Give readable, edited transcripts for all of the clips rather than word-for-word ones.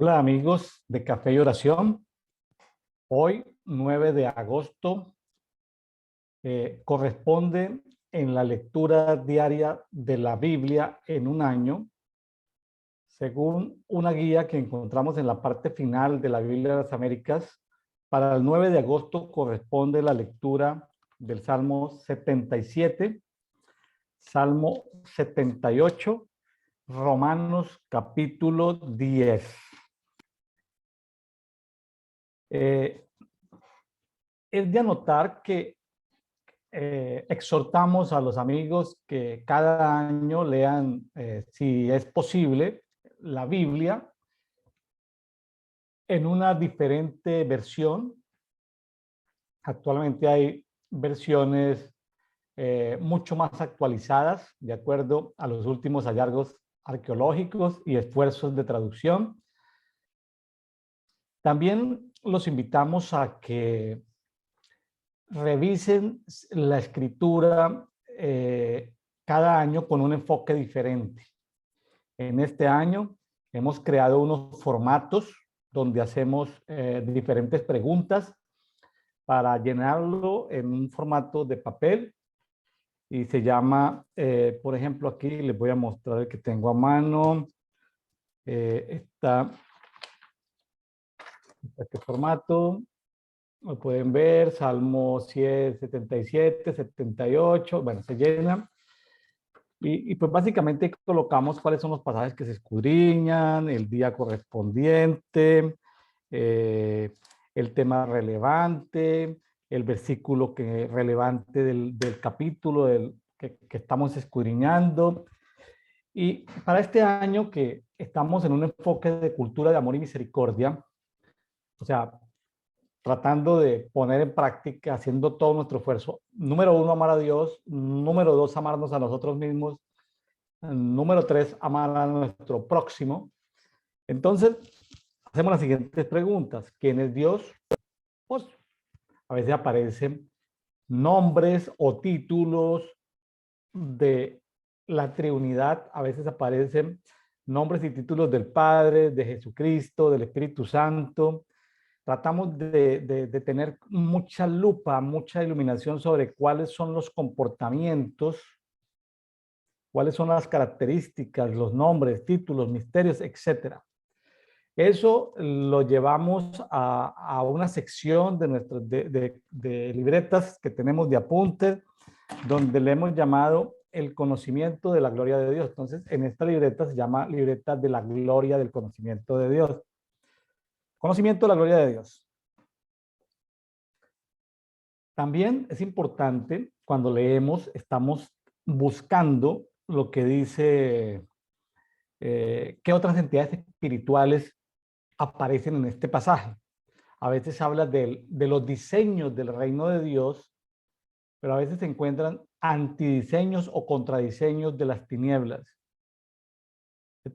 Hola amigos de Café y Oración. Hoy, 9 de agosto, corresponde en la lectura diaria de la Biblia en un año, según una guía que encontramos en la parte final de la Biblia de las Américas. Para el 9 de agosto corresponde la lectura del Salmo 77, Salmo 78, Romanos capítulo 10. Es de anotar que exhortamos a los amigos que cada año lean, si es posible, la Biblia en una diferente versión. Actualmente hay versiones mucho más actualizadas de acuerdo a los últimos hallazgos arqueológicos y esfuerzos de traducción. También los invitamos a que revisen la escritura cada año con un enfoque diferente. En este año hemos creado unos formatos donde hacemos diferentes preguntas para llenarlo en un formato de papel y se llama, por ejemplo, aquí les voy a mostrar el que tengo a mano. Este formato. Lo pueden ver, Salmo 100, 77, 78, bueno, se llena. Y pues básicamente colocamos cuáles son los pasajes que se escudriñan, el día correspondiente, el tema relevante, el versículo relevante del capítulo que estamos escudriñando. Y para este año que estamos en un enfoque de cultura de amor y misericordia, o sea, tratando de poner en práctica, haciendo todo nuestro esfuerzo. Número uno, amar a Dios. Número dos, amarnos a nosotros mismos. Número tres, amar a nuestro próximo. Entonces, hacemos las siguientes preguntas. ¿Quién es Dios? Pues a veces aparecen nombres o títulos de la Trinidad. A veces aparecen nombres y títulos del Padre, de Jesucristo, del Espíritu Santo. Tratamos de tener mucha lupa, mucha iluminación sobre cuáles son los comportamientos, cuáles son las características, los nombres, títulos, misterios, etcétera. Eso lo llevamos a una sección de libretas que tenemos de apuntes, donde le hemos llamado el conocimiento de la gloria de Dios. Entonces, en esta libreta se llama libreta de la gloria del conocimiento de Dios. Conocimiento de la gloria de Dios. También es importante, cuando leemos, estamos buscando lo que dice, qué otras entidades espirituales aparecen en este pasaje. A veces habla de los diseños del reino de Dios, pero a veces se encuentran antidiseños o contradiseños de las tinieblas.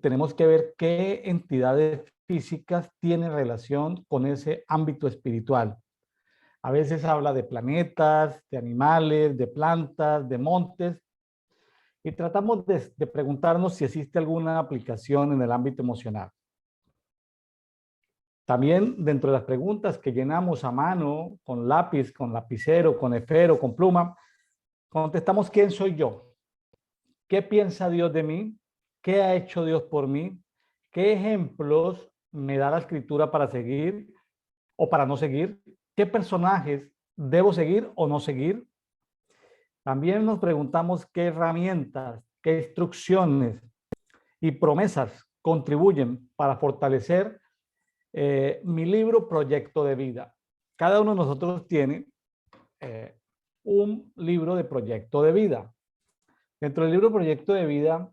Tenemos que ver qué entidades físicas tienen relación con ese ámbito espiritual. A veces habla de planetas, de animales, de plantas, de montes, y tratamos de preguntarnos si existe alguna aplicación en el ámbito emocional. También dentro de las preguntas que llenamos a mano, con lápiz, con lapicero, con esfero, con pluma, contestamos ¿quién soy yo? ¿Qué piensa Dios de mí? ¿Qué ha hecho Dios por mí? ¿Qué ejemplos me da la escritura para seguir o para no seguir? ¿Qué personajes debo seguir o no seguir? También nos preguntamos qué herramientas, qué instrucciones y promesas contribuyen para fortalecer mi libro Proyecto de Vida. Cada uno de nosotros tiene un libro de proyecto de vida. Dentro del libro Proyecto de Vida,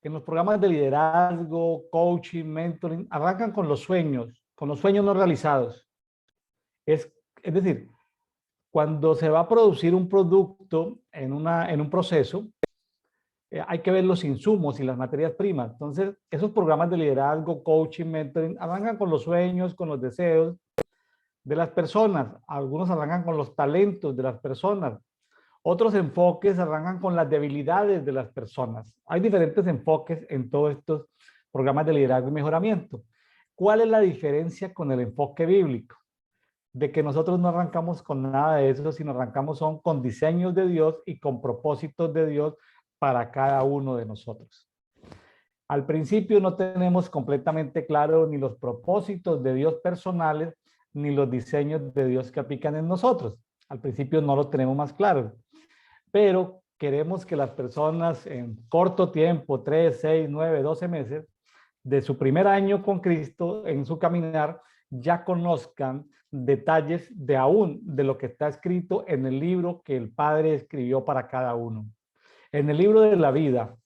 en los programas de liderazgo, coaching, mentoring, arrancan con los sueños no realizados. Es decir, cuando se va a producir un producto en un proceso, hay que ver los insumos y las materias primas. Entonces, esos programas de liderazgo, coaching, mentoring, arrancan con los sueños, con los deseos de las personas. Algunos arrancan con los talentos de las personas. Otros enfoques arrancan con las debilidades de las personas. Hay diferentes enfoques en todos estos programas de liderazgo y mejoramiento. ¿Cuál es la diferencia con el enfoque bíblico? De que nosotros no arrancamos con nada de eso, sino arrancamos son con diseños de Dios y con propósitos de Dios para cada uno de nosotros. Al principio no tenemos completamente claro ni los propósitos de Dios personales, ni los diseños de Dios que aplican en nosotros. Al principio no lo tenemos más claro, pero queremos que las personas en corto tiempo, 3, 6, 9, 12 meses, de su primer año con Cristo en su caminar, ya conozcan detalles de aún de lo que está escrito en el libro que el Padre escribió para cada uno. En el libro de la vida,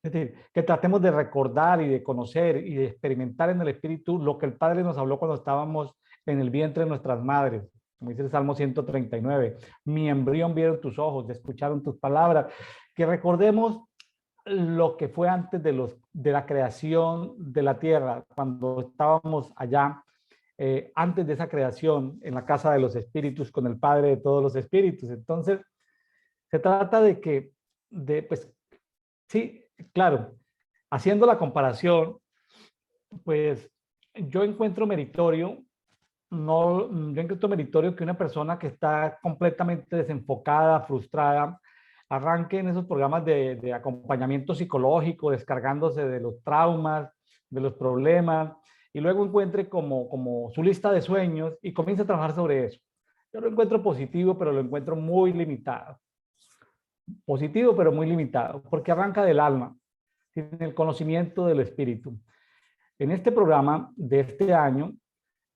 es decir, que tratemos de recordar y de conocer y de experimentar en el Espíritu lo que el Padre nos habló cuando estábamos en el vientre de nuestras madres. Como dice el Salmo 139, mi embrión vieron tus ojos, escucharon tus palabras. Que recordemos lo que fue antes de la creación de la tierra, cuando estábamos allá, antes de esa creación, en la casa de los espíritus, con el Padre de todos los espíritus. Entonces, se trata de que, pues, sí, claro, haciendo la comparación, pues, yo encuentro meritorio, yo encuentro meritorio que una persona que está completamente desenfocada, frustrada, arranque en esos programas de acompañamiento psicológico, descargándose de los traumas, de los problemas, y luego encuentre como su lista de sueños y comience a trabajar sobre eso. Yo lo encuentro positivo, pero lo encuentro muy limitado. Positivo, pero muy limitado, porque arranca del alma, sin el conocimiento del espíritu. En este programa de este año,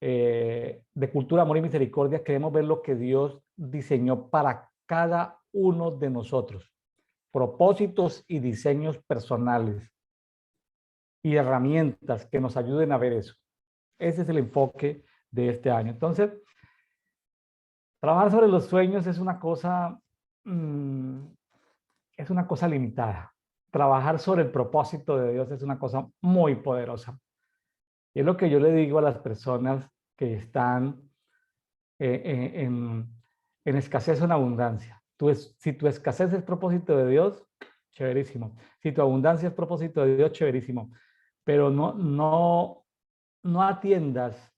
de Cultura, Amor y Misericordia, queremos ver lo que Dios diseñó para cada uno de nosotros. Propósitos y diseños personales y herramientas que nos ayuden a ver eso. Ese es el enfoque de este año. Entonces, trabajar sobre los sueños es una cosa limitada. Trabajar sobre el propósito de Dios es una cosa muy poderosa. Y es lo que yo le digo a las personas que están en escasez o en abundancia. Si tu escasez es propósito de Dios, chéverísimo. Si tu abundancia es propósito de Dios, chéverísimo. Pero no atiendas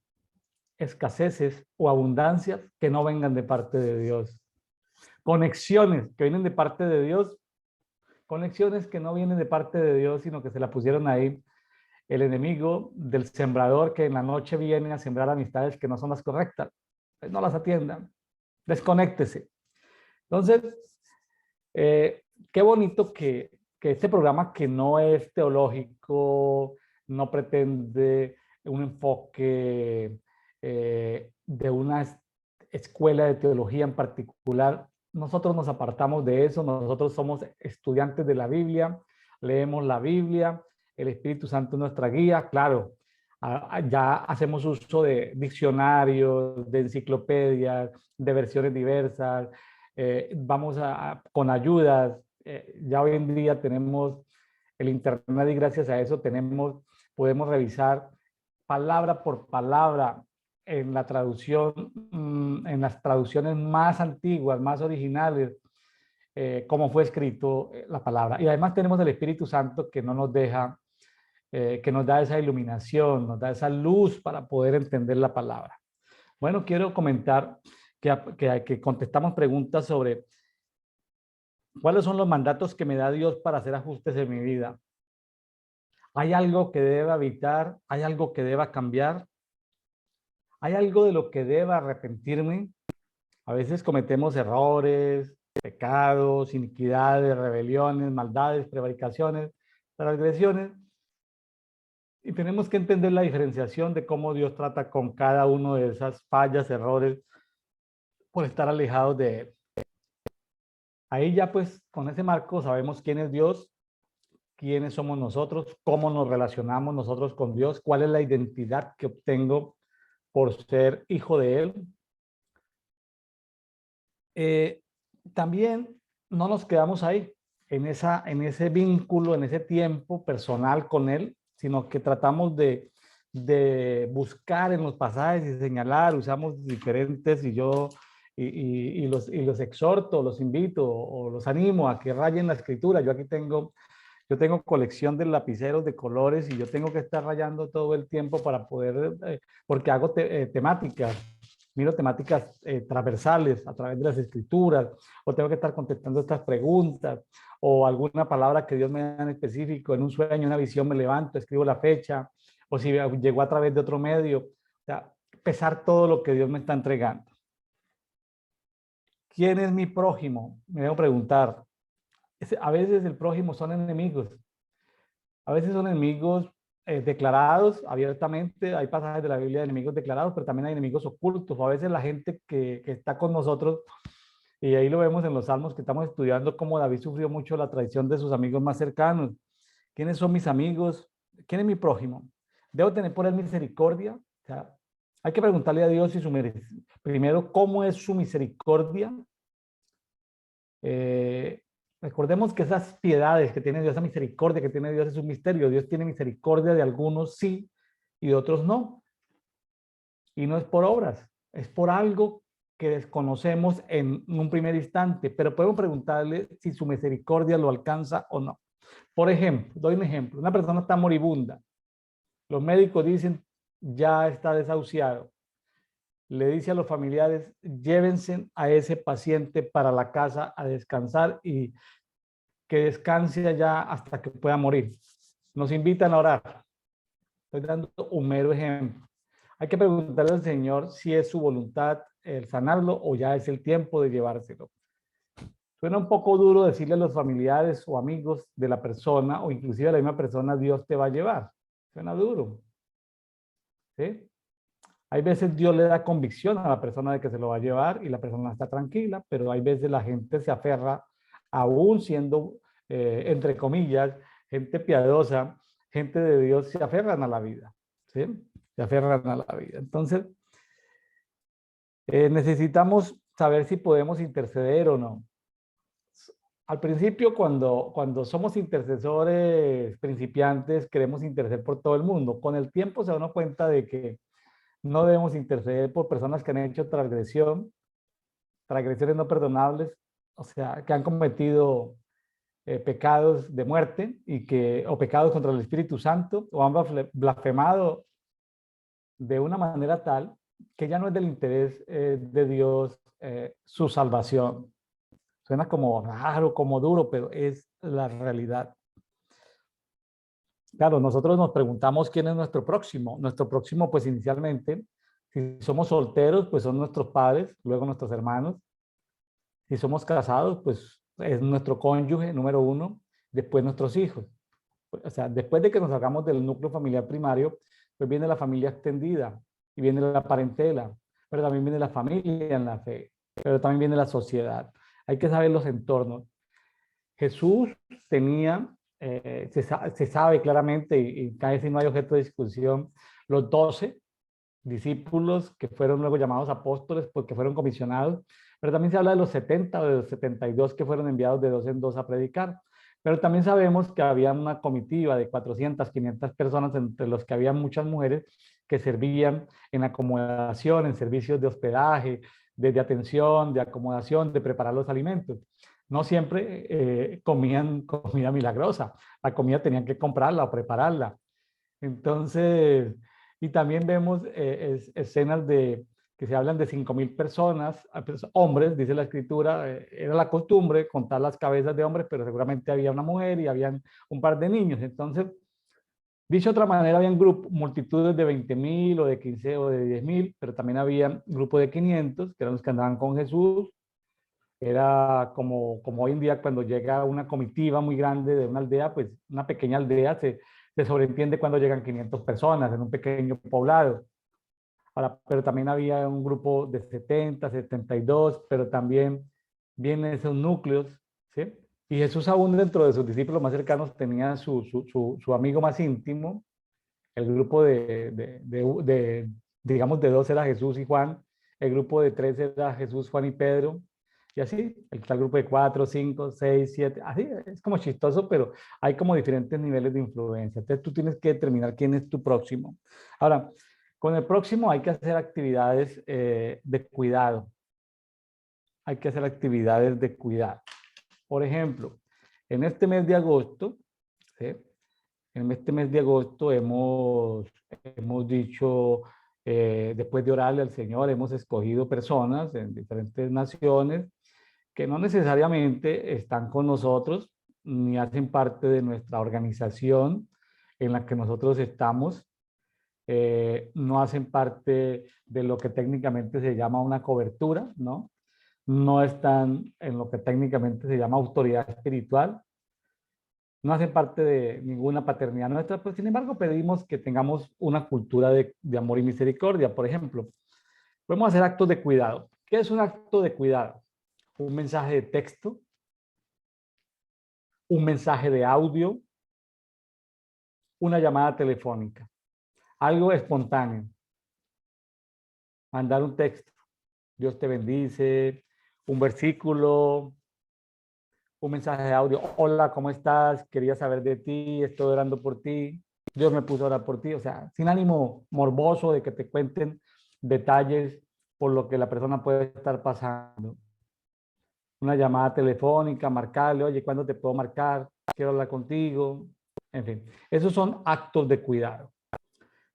escaseces o abundancias que no vengan de parte de Dios. Conexiones que vienen de parte de Dios, conexiones que no vienen de parte de Dios, sino que se la pusieron ahí el enemigo del sembrador que en la noche viene a sembrar amistades que no son las correctas. Pues no las atiendan, desconéctese. Entonces, qué bonito que este programa, que no es teológico, no pretende un enfoque de una escuela de teología en particular. Nosotros nos apartamos de eso, nosotros somos estudiantes de la Biblia, leemos la Biblia, el Espíritu Santo es nuestra guía, claro. Ya hacemos uso de diccionarios, de enciclopedias, de versiones diversas, vamos con ayudas. Ya hoy en día tenemos el internet y gracias a eso podemos revisar palabra por palabra en la traducción, en las traducciones más antiguas, más originales, cómo fue escrito la palabra. Y además tenemos el Espíritu Santo que no nos deja, que nos da esa iluminación, nos da esa luz para poder entender la palabra. Bueno, quiero comentar que contestamos preguntas sobre cuáles son los mandatos que me da Dios para hacer ajustes en mi vida. ¿Hay algo que deba evitar? ¿Hay algo que deba cambiar? ¿Hay algo de lo que deba arrepentirme? A veces cometemos errores, pecados, iniquidades, rebeliones, maldades, prevaricaciones, transgresiones. Y tenemos que entender la diferenciación de cómo Dios trata con cada uno de esas fallas, errores, por estar alejados de Él. Ahí ya pues con ese marco sabemos quién es Dios, quiénes somos nosotros, cómo nos relacionamos nosotros con Dios, cuál es la identidad que obtengo por ser hijo de Él. También no nos quedamos ahí, en ese vínculo, en ese tiempo personal con Él, sino que tratamos de buscar en los pasajes y señalar, usamos diferentes y los exhorto, los invito o los animo a que rayen la escritura. Yo aquí tengo Yo tengo colección de lapiceros de colores y yo tengo que estar rayando todo el tiempo para poder, porque hago temáticas, miro temáticas transversales a través de las escrituras, o tengo que estar contestando estas preguntas, o alguna palabra que Dios me da en específico, en un sueño, una visión, me levanto, escribo la fecha, o si llegó a través de otro medio. O sea, pesar todo lo que Dios me está entregando. ¿Quién es mi prójimo? Me debo preguntar. A veces el prójimo son enemigos. A veces son enemigos declarados abiertamente. Hay pasajes de la Biblia de enemigos declarados, pero también hay enemigos ocultos. O a veces la gente que está con nosotros, y ahí lo vemos en los salmos que estamos estudiando, cómo David sufrió mucho la traición de sus amigos más cercanos. ¿Quiénes son mis amigos? ¿Quién es mi prójimo? ¿Debo tener por él misericordia? O sea, hay que preguntarle a Dios si primero, ¿cómo es su misericordia? Recordemos que esas piedades que tiene Dios, esa misericordia que tiene Dios es un misterio. Dios tiene misericordia de algunos sí y de otros no. Y no es por obras, es por algo que desconocemos en un primer instante, pero podemos preguntarle si su misericordia lo alcanza o no. Por ejemplo, doy un ejemplo, una persona está moribunda, los médicos dicen ya está desahuciado, le dice a los familiares llévense a ese paciente para la casa a descansar y que descanse allá hasta que pueda morir. Nos invitan a orar. Estoy dando un mero ejemplo. Hay que preguntarle al Señor si es su voluntad el sanarlo o ya es el tiempo de llevárselo. Suena un poco duro decirle a los familiares o amigos de la persona o inclusive a la misma persona, Dios te va a llevar. Suena duro. ¿Sí? Hay veces Dios le da convicción a la persona de que se lo va a llevar y la persona está tranquila, pero hay veces la gente se aferra, aún siendo, entre comillas, gente piadosa, gente de Dios, se aferran a la vida. ¿Sí? Se aferran a la vida. Entonces, necesitamos saber si podemos interceder o no. Al principio, cuando somos intercesores principiantes, queremos interceder por todo el mundo. Con el tiempo se da uno cuenta de que no debemos interceder por personas que han hecho transgresiones no perdonables, o sea, que han cometido pecados de muerte o pecados contra el Espíritu Santo, o han blasfemado de una manera tal que ya no es del interés de Dios su salvación. Suena como raro, como duro, pero es la realidad. Claro, nosotros nos preguntamos quién es nuestro próximo. Nuestro próximo, pues inicialmente, si somos solteros, pues son nuestros padres, luego nuestros hermanos. Si somos casados, pues es nuestro cónyuge, número uno, después nuestros hijos. O sea, después de que nos hagamos del núcleo familiar primario, pues viene la familia extendida y viene la parentela, pero también viene la familia en la fe, pero también viene la sociedad. Hay que saber los entornos. Jesús tenía, se sabe claramente, y casi no hay objeto de discusión, los 12 discípulos que fueron luego llamados apóstoles porque fueron comisionados, pero también se habla de los 70 o de los 72 que fueron enviados de dos en dos a predicar. Pero también sabemos que había una comitiva de 400, 500 personas, entre los que había muchas mujeres que servían en acomodación, en servicios de hospedaje, de atención, de acomodación, de preparar los alimentos. No siempre comían comida milagrosa, la comida tenían que comprarla o prepararla. Entonces, y también vemos escenas que se hablan de 5.000 personas, pues, hombres, dice la escritura, era la costumbre contar las cabezas de hombres, pero seguramente había una mujer y habían un par de niños. Entonces, dicho de otra manera, habían multitudes de 20.000 o de 15 o de 10.000, pero también había grupos de 500, que eran los que andaban con Jesús. Era como hoy en día cuando llega una comitiva muy grande de una aldea, pues una pequeña aldea se sobreentiende cuando llegan 500 personas en un pequeño poblado. Ahora, pero también había un grupo de 70, 72, pero también vienen esos núcleos, ¿sí? Y Jesús aún dentro de sus discípulos más cercanos tenía su amigo más íntimo, el grupo digamos, de dos era Jesús y Juan, el grupo de tres era Jesús, Juan y Pedro, y así, está el grupo de 4, 5, 6, 7, así, es como chistoso, pero hay como diferentes niveles de influencia. Entonces tú tienes que determinar quién es tu próximo. Ahora, con el próximo hay que hacer actividades de cuidado. Hay que hacer actividades de cuidado. Por ejemplo, en este mes de agosto ¿sí? En este mes de agosto hemos dicho, después de orarle al Señor, hemos escogido personas en diferentes naciones que no necesariamente están con nosotros ni hacen parte de nuestra organización en la que nosotros estamos, no hacen parte de lo que técnicamente se llama una cobertura, ¿no? No están en lo que técnicamente se llama autoridad espiritual, no hacen parte de ninguna paternidad nuestra, pues sin embargo pedimos que tengamos una cultura de amor y misericordia. Por ejemplo, podemos hacer actos de cuidado. ¿Qué es un acto de cuidado? Un mensaje de texto, un mensaje de audio, una llamada telefónica, algo espontáneo, mandar un texto, Dios te bendice, un versículo, un mensaje de audio, hola, ¿cómo estás? Quería saber de ti, estoy orando por ti, Dios me puso a orar por ti, o sea, sin ánimo morboso de que te cuenten detalles por lo que la persona puede estar pasando. Una llamada telefónica, marcarle, oye, ¿cuándo te puedo marcar? Quiero hablar contigo, en fin, esos son actos de cuidado.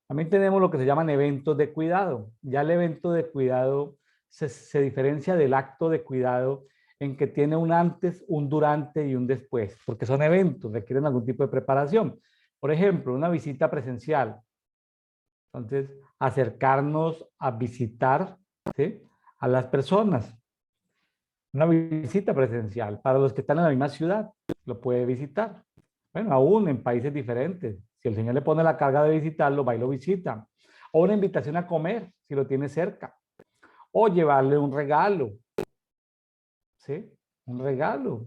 También tenemos lo que se llaman eventos de cuidado. Ya el evento de cuidado se diferencia del acto de cuidado en que tiene un antes, un durante y un después, porque son eventos, requieren algún tipo de preparación. Por ejemplo, una visita presencial. Entonces, acercarnos a visitar, ¿sí?, a las personas. Una visita presencial. Para los que están en la misma ciudad, lo puede visitar. Bueno, aún en países diferentes. Si el Señor le pone la carga de visitarlo, va y lo visita. O una invitación a comer, si lo tiene cerca. O llevarle un regalo. ¿Sí? Un regalo.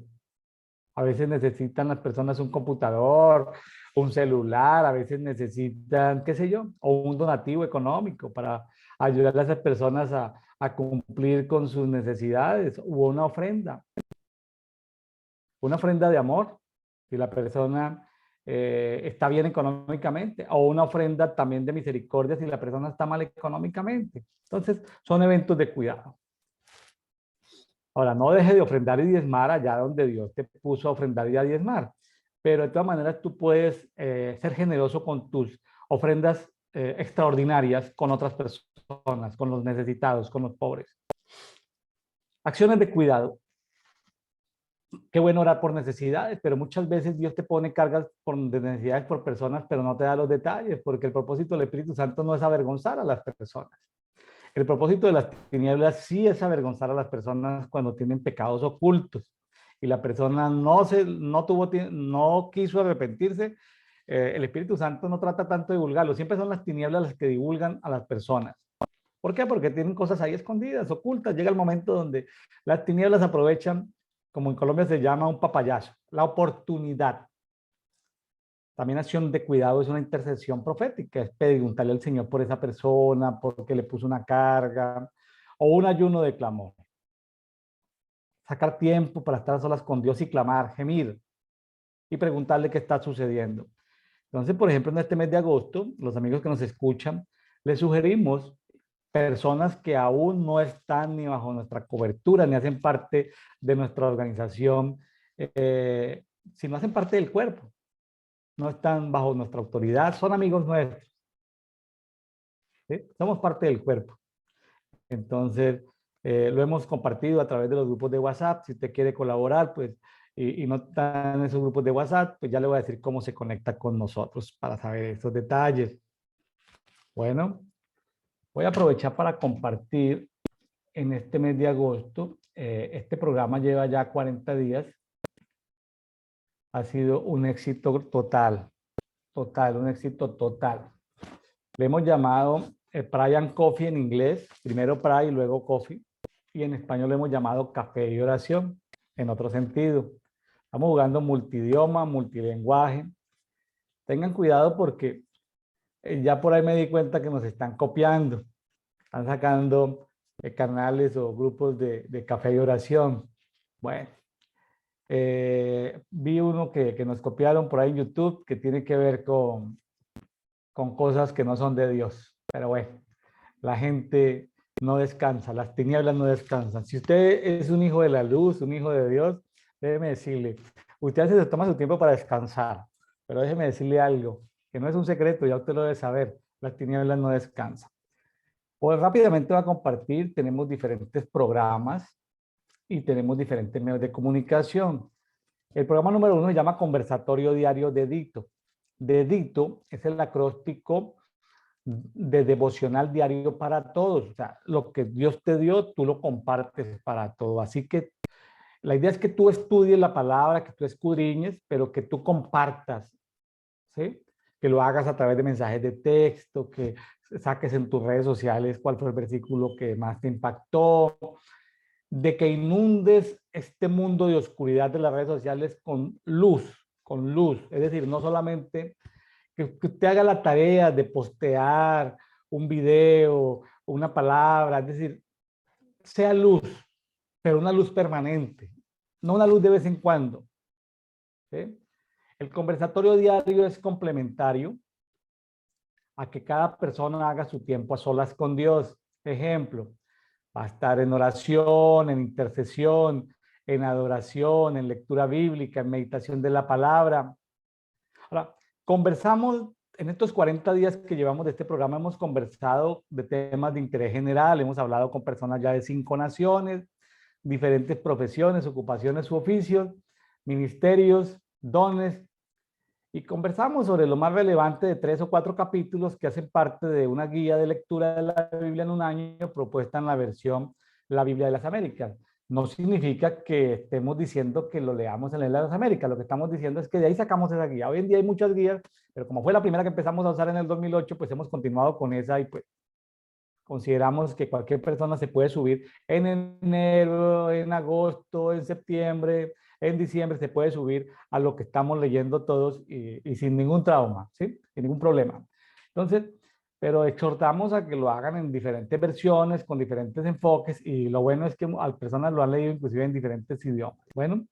A veces necesitan las personas un computador, un celular, a veces necesitan, qué sé yo, o un donativo económico para ayudar a esas personas a cumplir con sus necesidades, o una ofrenda de amor, si la persona está bien económicamente, o una ofrenda también de misericordia si la persona está mal económicamente. Entonces, son eventos de cuidado. Ahora, no deje de ofrendar y diezmar allá donde Dios te puso a ofrendar y a diezmar, pero de todas maneras tú puedes ser generoso con tus ofrendas extraordinarias con otras personas, con los necesitados, con los pobres. Acciones de cuidado. Qué bueno orar por necesidades, pero muchas veces Dios te pone cargas de necesidades por personas, pero no te da los detalles, porque el propósito del Espíritu Santo no es avergonzar a las personas. El propósito de las tinieblas sí es avergonzar a las personas cuando tienen pecados ocultos y la persona no quiso arrepentirse. El Espíritu Santo no trata tanto de divulgarlo, siempre son las tinieblas las que divulgan a las personas. ¿Por qué? Porque tienen cosas ahí escondidas, ocultas. Llega el momento donde las tinieblas aprovechan, como en Colombia se llama, un papayazo, la oportunidad. También acción de cuidado es una intercesión profética, es preguntarle al Señor por esa persona, porque le puso una carga, o un ayuno de clamor. Sacar tiempo para estar a solas con Dios y clamar, gemir, y preguntarle qué está sucediendo. Entonces, por ejemplo, en este mes de agosto, los amigos que nos escuchan, les sugerimos personas que aún no están ni bajo nuestra cobertura, ni hacen parte de nuestra organización, sino hacen parte del cuerpo. No están bajo nuestra autoridad, son amigos nuestros. ¿Sí? Somos parte del cuerpo. Entonces, lo hemos compartido a través de los grupos de WhatsApp. Si usted quiere colaborar, pues, y no está en esos grupos de WhatsApp, pues ya le voy a decir cómo se conecta con nosotros para saber estos detalles. Bueno, voy a aprovechar para compartir en este mes de agosto. Este programa lleva ya 40 días. Ha sido un éxito total, un éxito total. Le hemos llamado Pray and Coffee en inglés, primero Pray y luego Coffee, y en español le hemos llamado Café y Oración, en otro sentido. Estamos jugando multidioma, multilenguaje. Tengan cuidado porque ya por ahí me di cuenta que nos están copiando. Están sacando canales o grupos de Café y Oración. Bueno, vi uno que nos copiaron por ahí en YouTube que tiene que ver con cosas que no son de Dios. Pero bueno, la gente no descansa, las tinieblas no descansan. Si usted es un hijo de la luz, un hijo de Dios, déjeme decirle, usted se toma su tiempo para descansar. pero déjeme decirle algo, que no es un secreto, ya usted lo debe saber, las tinieblas no descansan. Pues rápidamente voy a compartir, tenemos diferentes programas y tenemos diferentes medios de comunicación. El programa número 1 se llama Conversatorio Diario de Dicto. De Dicto es el acróstico de devocional diario para todos. O sea, lo que Dios te dio, tú lo compartes para todo. Así que la idea es que tú estudies la palabra, que tú escudriñes, pero que tú compartas, ¿sí? Que lo hagas a través de mensajes de texto, que saques en tus redes sociales cuál fue el versículo que más te impactó, de que inundes este mundo de oscuridad de las redes sociales con luz. Es decir, no solamente que usted haga la tarea de postear un video, una palabra, es decir, sea luz, pero una luz permanente, no una luz de vez en cuando. ¿Sí? El conversatorio diario es complementario a que cada persona haga su tiempo a solas con Dios. Ejemplo, va a estar en oración, en intercesión, en adoración, en lectura bíblica, en meditación de la palabra. Ahora, conversamos en estos 40 días que llevamos de este programa, hemos conversado de temas de interés general, hemos hablado con personas ya de 5 naciones, diferentes profesiones, ocupaciones u oficios, ministerios, dones, y conversamos sobre lo más relevante de 3 o 4 capítulos que hacen parte de una guía de lectura de la Biblia en un año propuesta en la versión La Biblia de las Américas. No significa que estemos diciendo que lo leamos en la Biblia de las Américas, lo que estamos diciendo es que de ahí sacamos esa guía. Hoy en día hay muchas guías, pero como fue la primera que empezamos a usar en el 2008, pues hemos continuado con esa y pues consideramos que cualquier persona se puede subir en enero, en agosto, en septiembre, en diciembre, se puede subir a lo que estamos leyendo todos y sin ningún trauma, ¿sí? Sin ningún problema. Entonces, pero exhortamos a que lo hagan en diferentes versiones, con diferentes enfoques, y lo bueno es que las personas lo han leído inclusive en diferentes idiomas. Bueno,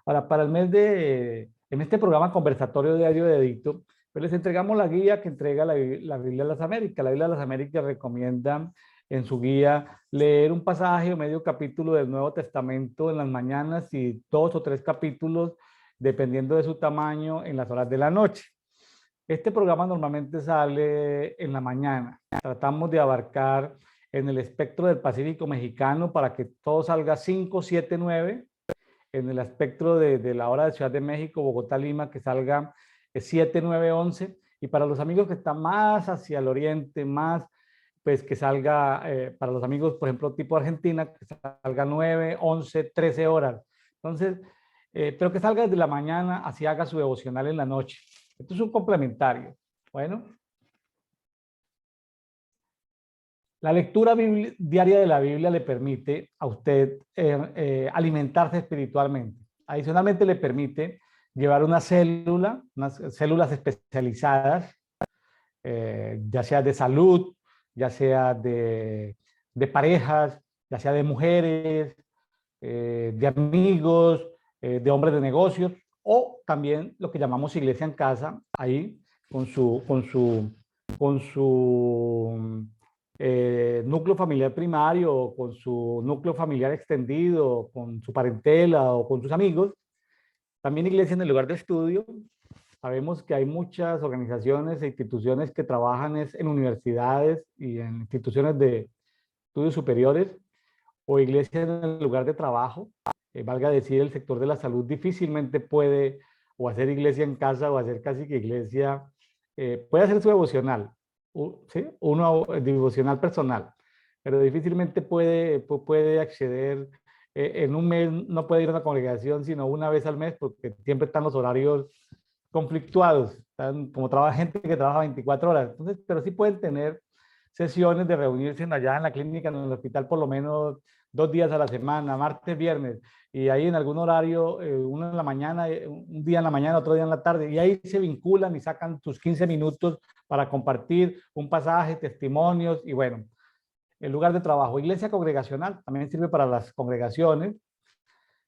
ahora para el mes en este programa conversatorio diario de Edicto, pues les entregamos la guía que entrega la Biblia de las Américas. La Biblia de las Américas recomienda en su guía leer un pasaje o medio capítulo del Nuevo Testamento en las mañanas y 2 o 3 capítulos, dependiendo de su tamaño, en las horas de la noche. Este programa normalmente sale en la mañana. Tratamos de abarcar en el espectro del Pacífico mexicano para que todo salga 5, 7, 9. En el espectro de la hora de Ciudad de México, Bogotá, Lima, que salga 7, 9, 11. Y para los amigos que están más hacia el oriente, más, pues que salga, para los amigos, por ejemplo, tipo Argentina, que salga 9, 11, 13 horas. Entonces, pero que salga desde la mañana, así haga su devocional en la noche. Esto es un complementario. Bueno. La lectura diaria de la Biblia le permite a usted alimentarse espiritualmente. Adicionalmente le permite llevar unas células especializadas, ya sea de salud, ya sea de parejas, ya sea de mujeres, de amigos, de hombres de negocios, o también lo que llamamos iglesia en casa, ahí con su núcleo familiar primario, con su núcleo familiar extendido, con su parentela o con sus amigos. También iglesia en el lugar de estudio. Sabemos que hay muchas organizaciones e instituciones que trabajan en universidades y en instituciones de estudios superiores, o iglesia en el lugar de trabajo. Valga decir, el sector de la salud difícilmente puede o hacer iglesia en casa o hacer casi que iglesia, puede hacer su devocional, ¿sí? Uno devocional personal, pero difícilmente puede acceder, en un mes no puede ir a una congregación sino una vez al mes porque siempre están los horarios conflictuados, como trabaja gente que trabaja 24 horas. Entonces, pero sí pueden tener sesiones de reunirse allá en la clínica, en el hospital, por lo menos 2 días a la semana, martes, viernes, y ahí en algún horario, uno en la mañana, un día en la mañana, otro día en la tarde, y ahí se vinculan y sacan sus 15 minutos para compartir un pasaje, testimonios, y bueno, el lugar de trabajo. Iglesia congregacional también sirve para las congregaciones,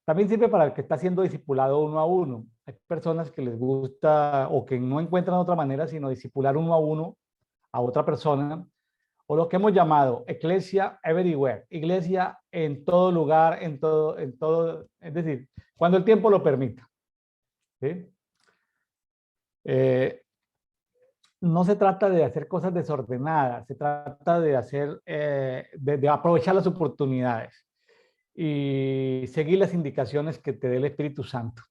también sirve para el que está siendo discipulado uno a uno. Hay personas que les gusta o que no encuentran otra manera sino discipular uno a uno a otra persona, o lo que hemos llamado Iglesia Everywhere, iglesia en todo lugar, en todo, es decir, cuando el tiempo lo permita. ¿Sí? Eh, no se trata de hacer cosas desordenadas, se trata de hacer, de aprovechar las oportunidades y seguir las indicaciones que te dé el Espíritu Santo.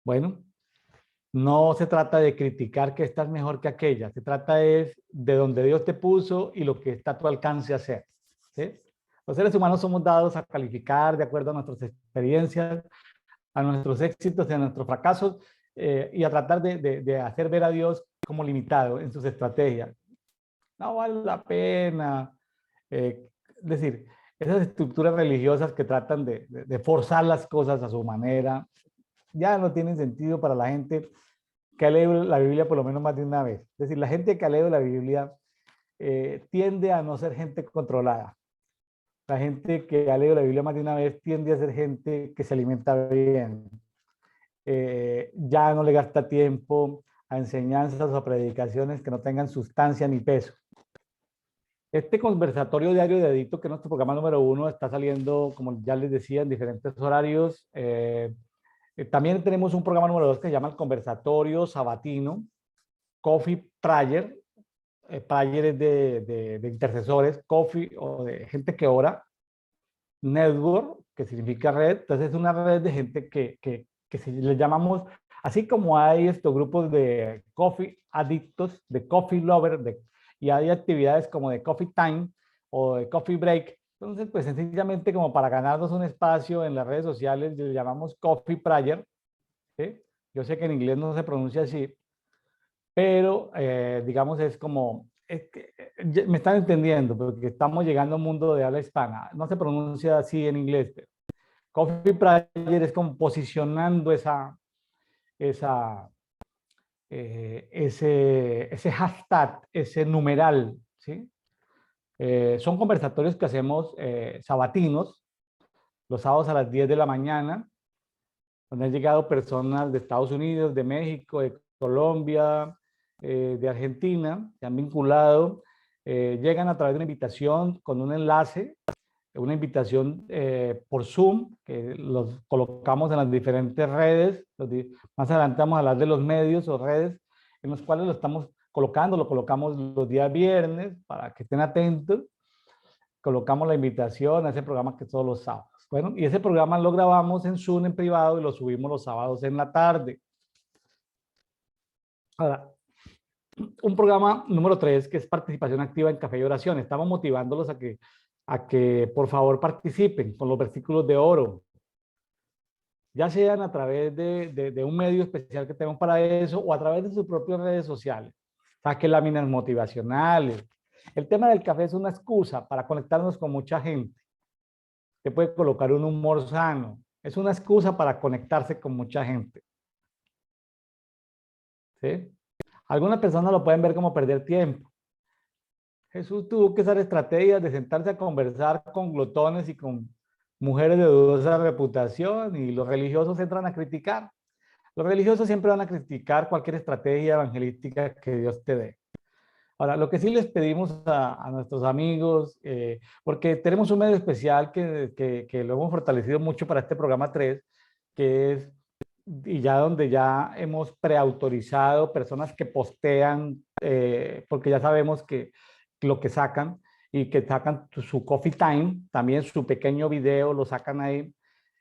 Bueno, no se trata de criticar que estás mejor que aquella, se trata es de donde Dios te puso y lo que está a tu alcance hacer. ¿Sí? Los seres humanos somos dados a calificar de acuerdo a nuestras experiencias, a nuestros éxitos y a nuestros fracasos, y a tratar de hacer ver a Dios como limitado en sus estrategias. No vale la pena. Es decir, esas estructuras religiosas que tratan de forzar las cosas a su manera, ya no tienen sentido para la gente que ha leído la Biblia por lo menos más de una vez. Es decir, la gente que ha leído la Biblia tiende a no ser gente controlada. La gente que ha leído la Biblia más de una vez tiende a ser gente que se alimenta bien. Ya no le gasta tiempo a enseñanzas o a predicaciones que no tengan sustancia ni peso. Este conversatorio diario de Edicto, que es nuestro programa número 1, está saliendo, como ya les decía, en diferentes horarios. También tenemos un programa número 2 que se llama el Conversatorio Sabatino, Coffee Prayer. Prayer es de intercesores, Coffee o de gente que ora, Network, que significa red. Entonces es una red de gente que si le llamamos, así como hay estos grupos de coffee adictos, de coffee lovers, y hay actividades como de coffee time o de coffee break. Entonces, pues sencillamente como para ganarnos un espacio en las redes sociales, le llamamos coffee prayer. ¿Sí? Yo sé que en inglés no se pronuncia así, pero digamos es como, es que, me están entendiendo, porque estamos llegando a un mundo de habla hispana. No se pronuncia así en inglés, pero Coffee Prayer es como posicionando esa, ese hashtag, ese numeral, ¿sí? Son conversatorios que hacemos sabatinos, los sábados a las 10 de la mañana, donde han llegado personas de Estados Unidos, de México, de Colombia, de Argentina, se han vinculado, llegan a través de una invitación con un enlace, una invitación por Zoom, que los colocamos en las diferentes redes. Más adelante vamos a hablar de los medios o redes en los cuales lo estamos colocando. Lo colocamos los días viernes para que estén atentos. Colocamos la invitación a ese programa que es todos los sábados. Bueno, y ese programa lo grabamos en Zoom en privado y lo subimos los sábados en la tarde. Ahora, un programa número 3, que es participación activa en Café y Oración. Estamos motivándolos a que por favor participen con los versículos de oro, ya sean a través de un medio especial que tenemos para eso o a través de sus propias redes sociales. Saquen láminas motivacionales. El tema del café es una excusa para conectarnos con mucha gente. Te puede colocar un humor sano. Es una excusa para conectarse con mucha gente. ¿Sí? Algunas personas lo pueden ver como perder tiempo. Jesús tuvo que usar estrategias de sentarse a conversar con glotones y con mujeres de dudosa reputación, y los religiosos entran a criticar. Los religiosos siempre van a criticar cualquier estrategia evangelística que Dios te dé. Ahora, lo que sí les pedimos a nuestros amigos, porque tenemos un medio especial que lo hemos fortalecido mucho para este programa 3, que es, y ya donde ya hemos preautorizado personas que postean, porque ya sabemos que lo que sacan, y que sacan su coffee time, también su pequeño video, lo sacan ahí.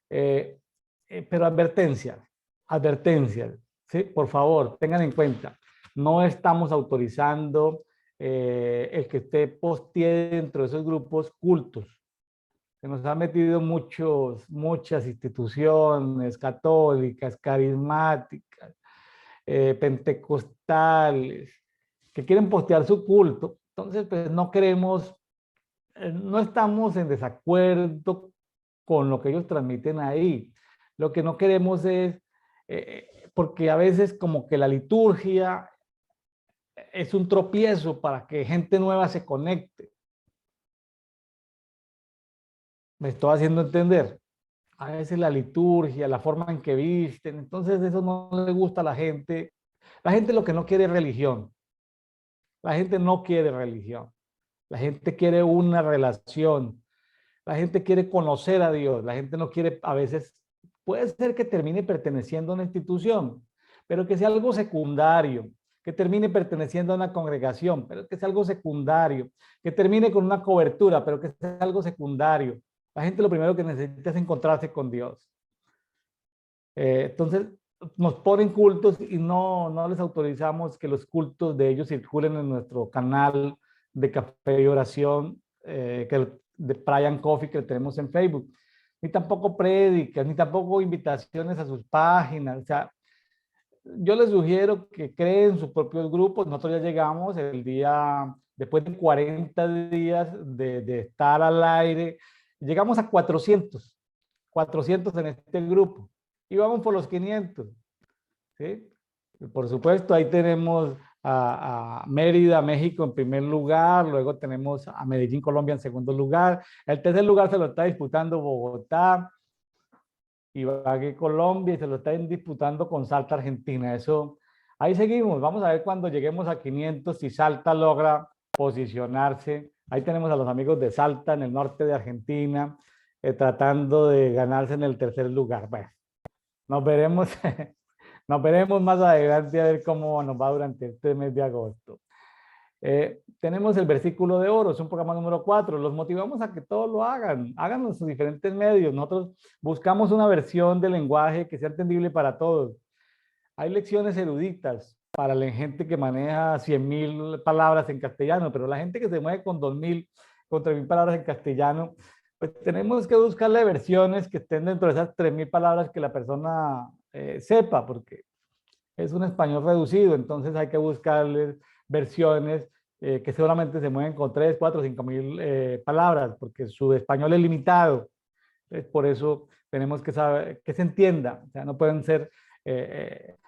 Eh, pero advertencias, ¿sí? Por favor, tengan en cuenta, no estamos autorizando el que usted postee dentro de esos grupos cultos. Se nos han metido muchas instituciones católicas, carismáticas, pentecostales, que quieren postear su culto. Entonces, pues no queremos, no estamos en desacuerdo con lo que ellos transmiten ahí. Lo que no queremos es, porque a veces como que la liturgia es un tropiezo para que gente nueva se conecte. Me estoy haciendo entender. A veces la liturgia, la forma en que visten, entonces eso no le gusta a la gente. La gente lo que no quiere es religión. La gente no quiere religión. La gente quiere una relación. La gente quiere conocer a Dios. La gente no quiere, a veces, puede ser que termine perteneciendo a una institución, pero que sea algo secundario, que termine perteneciendo a una congregación, pero que sea algo secundario, que termine con una cobertura, pero que sea algo secundario. La gente lo primero que necesita es encontrarse con Dios. Entonces, nos ponen cultos y no les autorizamos que los cultos de ellos circulen en nuestro canal de café y oración, de Brian Coffee que tenemos en Facebook. Ni tampoco prédicas, ni tampoco invitaciones a sus páginas. O sea, yo les sugiero que creen sus propios grupos. Nosotros ya llegamos el día, después de 40 días de estar al aire, llegamos a 400 en este grupo. Y vamos por los 500, ¿sí? Por supuesto, ahí tenemos a Mérida, México en primer lugar, luego tenemos a Medellín, Colombia en segundo lugar. El tercer lugar se lo está disputando Bogotá, Ibagué, Colombia, y se lo están disputando con Salta, Argentina. Eso, ahí seguimos. Vamos a ver cuando lleguemos a 500 si Salta logra posicionarse. Ahí tenemos a los amigos de Salta en el norte de Argentina, tratando de ganarse en el tercer lugar. Bueno, nos veremos, nos veremos más adelante a ver cómo nos va durante este mes de agosto. Tenemos el versículo de oro, es un programa número 4. Los motivamos a que todos lo hagan, háganlo en sus diferentes medios. Nosotros buscamos una versión del lenguaje que sea entendible para todos. Hay lecciones eruditas para la gente que maneja 100.000 palabras en castellano, pero la gente que se mueve con 2.000, con 3.000 palabras en castellano, pues tenemos que buscarle versiones que estén dentro de esas 3.000 palabras que la persona sepa, porque es un español reducido, entonces hay que buscarles versiones que seguramente se mueven con 3, 4, 5.000 palabras, porque su español es limitado. Por eso tenemos que saber que se entienda, o sea, no pueden ser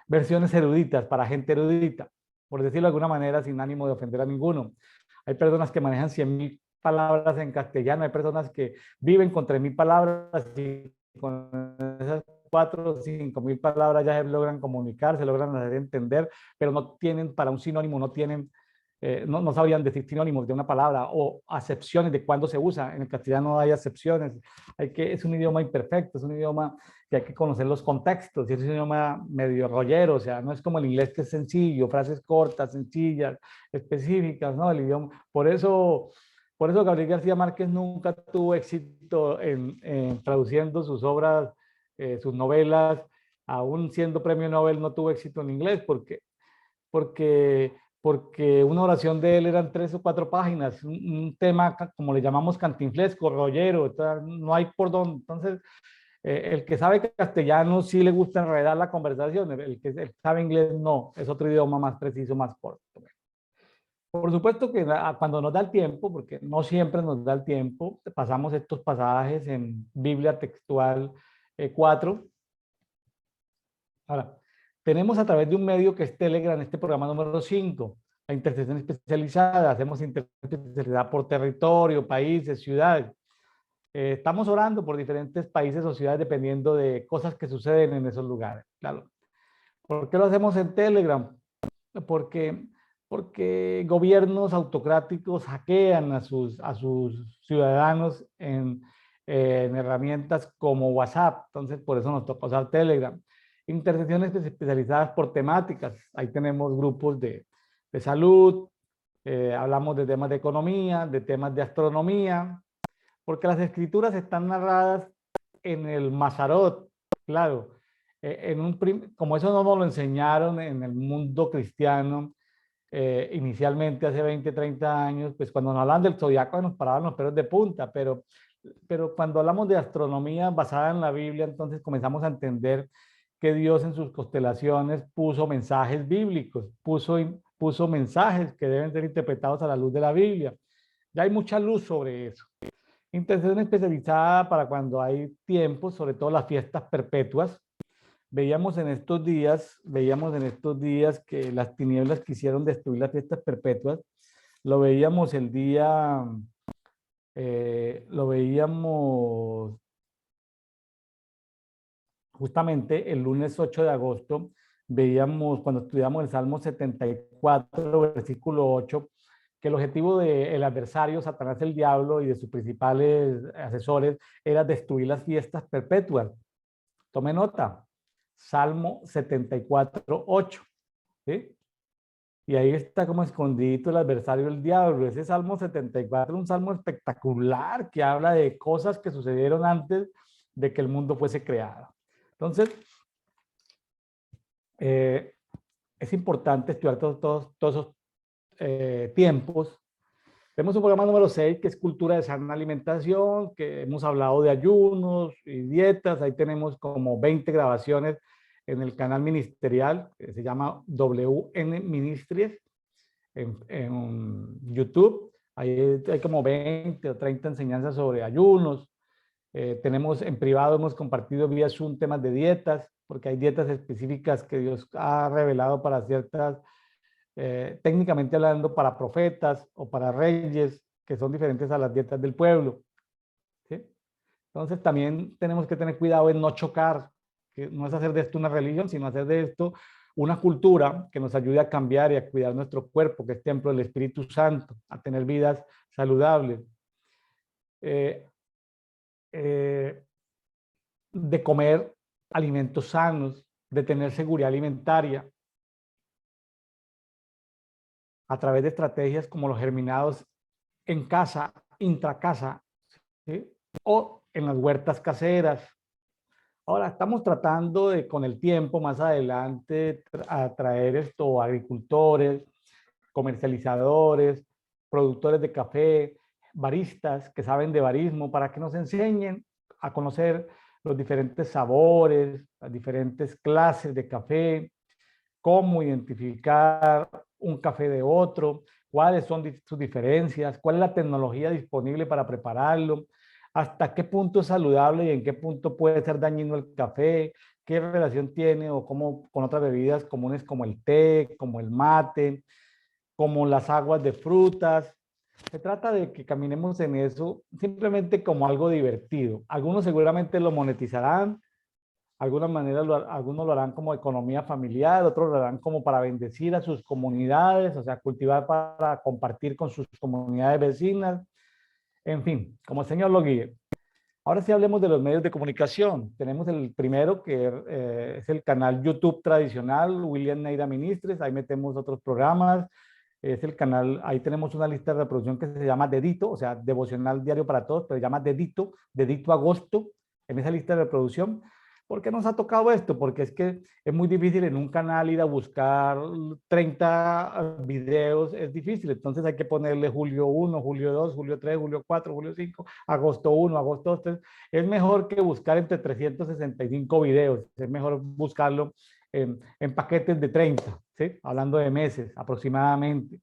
versiones eruditas para gente erudita, por decirlo de alguna manera, sin ánimo de ofender a ninguno. Hay personas que manejan 100.000 palabras en castellano, hay personas que viven con 3.000 palabras y con esas 4 o 5.000 palabras ya se logran comunicar, se logran hacer entender, pero no tienen para un sinónimo, no sabrían decir sinónimos de una palabra o acepciones de cuándo se usa. En el castellano hay acepciones. Es un idioma imperfecto, es un idioma que hay que conocer los contextos, y es un idioma medio rollero, o sea, no es como el inglés que es sencillo, frases cortas, sencillas, específicas, ¿no? El idioma, por eso Gabriel García Márquez nunca tuvo éxito en traduciendo sus obras, sus novelas, aún siendo premio Nobel no tuvo éxito en inglés, porque, porque una oración de él eran 3 o 4 páginas, un tema, como le llamamos, cantinflesco, rollero, no hay por dónde. Entonces, el que sabe castellano sí le gusta enredar la conversación, el que sabe inglés no, es otro idioma más preciso, más corto. Por supuesto que cuando nos da el tiempo, porque no siempre nos da el tiempo, pasamos estos pasajes en Biblia textual 4. Ahora, tenemos a través de un medio que es Telegram, este programa número 5, la intercesión especializada. Hacemos intercesión especializada por territorio, países, ciudades. Estamos orando por diferentes países o ciudades dependiendo de cosas que suceden en esos lugares. Claro. ¿Por qué lo hacemos en Telegram? Porque, porque gobiernos autocráticos hackean a sus ciudadanos en herramientas como WhatsApp. Entonces, por eso nos toca usar Telegram. Intercepciones especializadas por temáticas. Ahí tenemos grupos de salud, hablamos de temas de economía, de temas de astronomía, porque las escrituras están narradas en el Mazarot, claro. Como eso no nos lo enseñaron en el mundo cristiano, inicialmente hace 20, 30 años, pues cuando nos hablan del zodiaco nos paraban los pelos de punta, pero cuando hablamos de astronomía basada en la Biblia, entonces comenzamos a entender que Dios en sus constelaciones puso mensajes bíblicos, puso mensajes que deben ser interpretados a la luz de la Biblia. Ya hay mucha luz sobre eso. Intercesión especializada para cuando hay tiempos, sobre todo las fiestas perpetuas. Veíamos en estos días que las tinieblas quisieron destruir las fiestas perpetuas. Lo veíamos lo veíamos justamente el lunes 8 de agosto. Veíamos cuando estudiamos el Salmo 74, versículo 8, que el objetivo del adversario, Satanás el diablo, y de sus principales asesores era destruir las fiestas perpetuas. Tome nota. Salmo 74:8. ¿Sí? Y ahí está como escondidito el adversario del diablo. Ese Salmo 74 es un salmo espectacular que habla de cosas que sucedieron antes de que el mundo fuese creado. Entonces, eh, es importante estudiar todos esos tiempos. Tenemos un programa número 6 que es cultura de sana alimentación, que hemos hablado de ayunos y dietas. Ahí tenemos como 20 grabaciones en el canal ministerial, que se llama WN Ministries en YouTube. Ahí hay como 20 o 30 enseñanzas sobre ayunos. Tenemos en privado, hemos compartido vía Zoom temas de dietas, porque hay dietas específicas que Dios ha revelado para ciertas, técnicamente hablando, para profetas o para reyes, que son diferentes a las dietas del pueblo. ¿Sí? Entonces también tenemos que tener cuidado en no chocar, que no es hacer de esto una religión, sino hacer de esto una cultura que nos ayude a cambiar y a cuidar nuestro cuerpo, que es templo del Espíritu Santo, a tener vidas saludables. Eh, de comer alimentos sanos, de tener seguridad alimentaria a través de estrategias como los germinados en casa, intracasa, ¿sí? O en las huertas caseras. Ahora estamos tratando de, con el tiempo, más adelante, atraer esto, agricultores, comercializadores, productores de café, baristas que saben de barismo, para que nos enseñen a conocer los diferentes sabores, las diferentes clases de café, cómo identificar un café de otro, cuáles son sus diferencias, cuál es la tecnología disponible para prepararlo, hasta qué punto es saludable y en qué punto puede ser dañino el café, qué relación tiene o cómo con otras bebidas comunes como el té, como el mate, como las aguas de frutas. Se trata de que caminemos en eso simplemente como algo divertido. Algunos seguramente lo monetizarán, algunas maneras algunos lo harán como economía familiar, otros lo harán como para bendecir a sus comunidades, o sea, cultivar para compartir con sus comunidades vecinas, en fin, como el Señor lo guíe. Ahora sí hablemos de los medios de comunicación. Tenemos el primero que es el canal YouTube tradicional, William Neira Ministres, ahí metemos otros programas, es el canal, ahí tenemos una lista de reproducción que se llama Dedito, o sea, devocional diario para todos, pero se llama Dedito, Dedito Agosto, en esa lista de reproducción. ¿Por qué nos ha tocado esto? Porque es que es muy difícil en un canal ir a buscar 30 videos, es difícil, entonces hay que ponerle julio 1, julio 2, julio 3, julio 4, julio 5, agosto 1, agosto 2, 3. Es mejor que buscar entre 365 videos, es mejor buscarlo en paquetes de 30, ¿sí? Hablando de meses aproximadamente.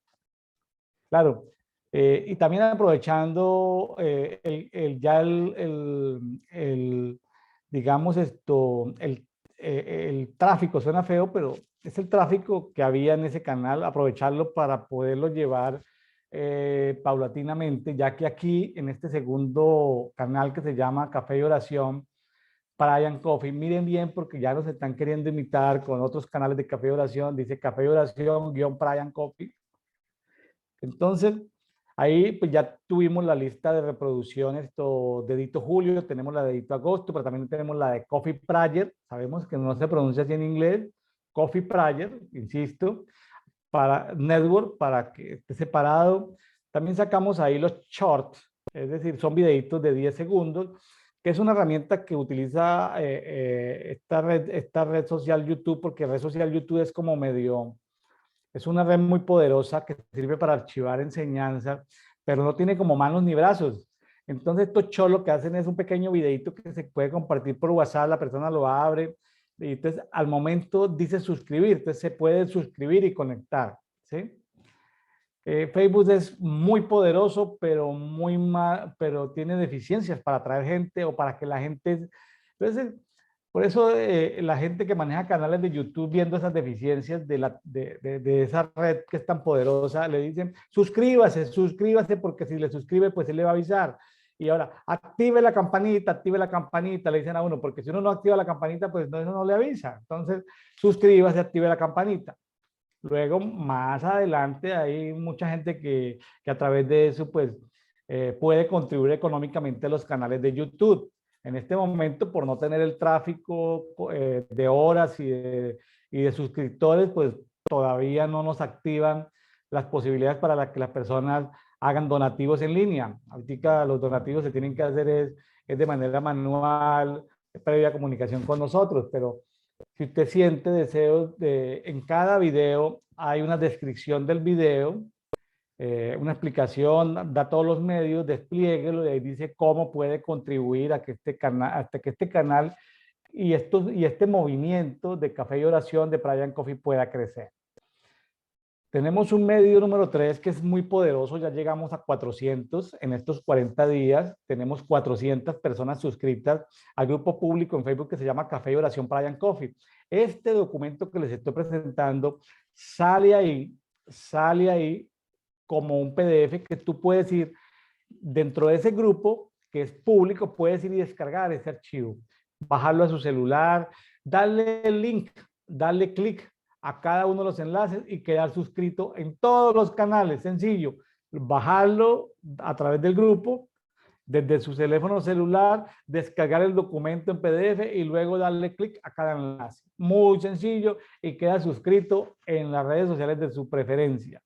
Claro, y también aprovechando digamos esto, el tráfico, suena feo, pero es el tráfico que había en ese canal, aprovecharlo para poderlo llevar paulatinamente, ya que aquí en este segundo canal que se llama Café y Oración, Brian Coffee, miren bien porque ya nos están queriendo imitar con otros canales de Café y Oración, dice Café y Oración guión Brian Coffee. Entonces, ahí pues ya tuvimos la lista de reproducciones, esto, Dedito Julio, tenemos la de Dedito Agosto, pero también tenemos la de Coffee Prayer, sabemos que no se pronuncia así en inglés, Coffee Prayer, insisto, para Network, para que esté separado. También sacamos ahí los shorts, es decir, son videitos de 10 segundos, que es una herramienta que utiliza esta red social YouTube, porque red social YouTube es como medio, es una red muy poderosa que sirve para archivar enseñanzas, pero no tiene como manos ni brazos. Entonces estos cholos lo que hacen es un pequeño videito que se puede compartir por WhatsApp, la persona lo abre, y entonces al momento dice suscribir, entonces se puede suscribir y conectar, ¿sí? Facebook es muy poderoso, pero pero tiene deficiencias para atraer gente o para que la gente... Entonces, por eso la gente que maneja canales de YouTube viendo esas deficiencias de esa red que es tan poderosa, le dicen, suscríbase, suscríbase, porque si le suscribe, pues él le va a avisar. Y ahora, active la campanita, le dicen a uno, porque si uno no activa la campanita, pues no, eso no le avisa. Entonces, suscríbase, active la campanita. Luego, más adelante, hay mucha gente que a través de eso, pues, puede contribuir económicamente a los canales de YouTube. En este momento, por no tener el tráfico de horas y de suscriptores, pues todavía no nos activan las posibilidades para que las personas hagan donativos en línea. Ahorita los donativos se tienen que hacer es de manera manual, previa comunicación con nosotros, pero si usted siente deseos en cada video hay una descripción del video, una explicación, da todos los medios, desplieguelo y ahí dice cómo puede contribuir a que este canal y este movimiento de Café y Oración de Brian Coffee pueda crecer. Tenemos un medio número 3 que es muy poderoso, ya llegamos a 400 en estos 40 días, tenemos 400 personas suscritas al grupo público en Facebook que se llama Café y Oración Brian Coffee. Este documento que les estoy presentando sale ahí como un PDF que tú puedes ir dentro de ese grupo que es público, puedes ir y descargar ese archivo, bajarlo a su celular, darle el link, darle clic a cada uno de los enlaces y quedar suscrito en todos los canales. Sencillo, bajarlo a través del grupo, desde su teléfono celular, descargar el documento en PDF y luego darle clic a cada enlace. Muy sencillo y queda suscrito en las redes sociales de su preferencia.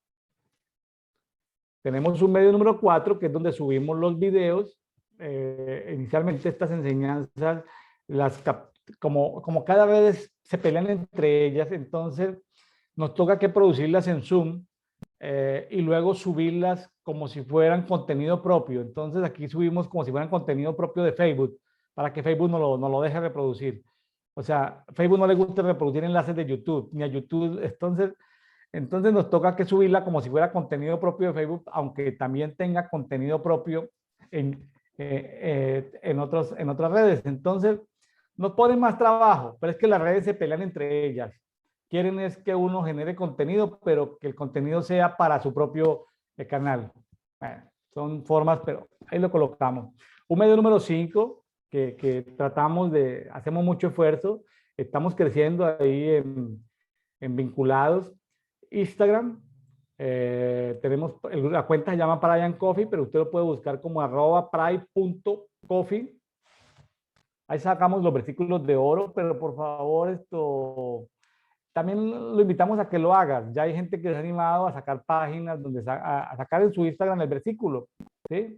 Tenemos un medio número 4, que es donde subimos los videos. Inicialmente estas enseñanzas, como cada vez se pelean entre ellas, entonces nos toca que producirlas en Zoom y luego subirlas como si fueran contenido propio. Entonces aquí subimos como si fueran contenido propio de Facebook, para que Facebook no lo deje reproducir. O sea, Facebook no le gusta reproducir enlaces de YouTube, ni a YouTube. Entonces nos toca que subirla como si fuera contenido propio de Facebook, aunque también tenga contenido propio en otras redes. Entonces nos ponen más trabajo, pero es que las redes se pelean entre ellas. Quieren es que uno genere contenido, pero que el contenido sea para su propio canal. Bueno, son formas, pero ahí lo colocamos. Un medio número 5 que hacemos mucho esfuerzo, estamos creciendo ahí en vinculados. Instagram, tenemos, la cuenta se llama Brian Coffee, pero usted lo puede buscar como @pry.coffee. Ahí sacamos los versículos de oro, pero por favor también lo invitamos a que lo haga. Ya hay gente que se ha animado a sacar páginas, a sacar en su Instagram el versículo. ¿Sí?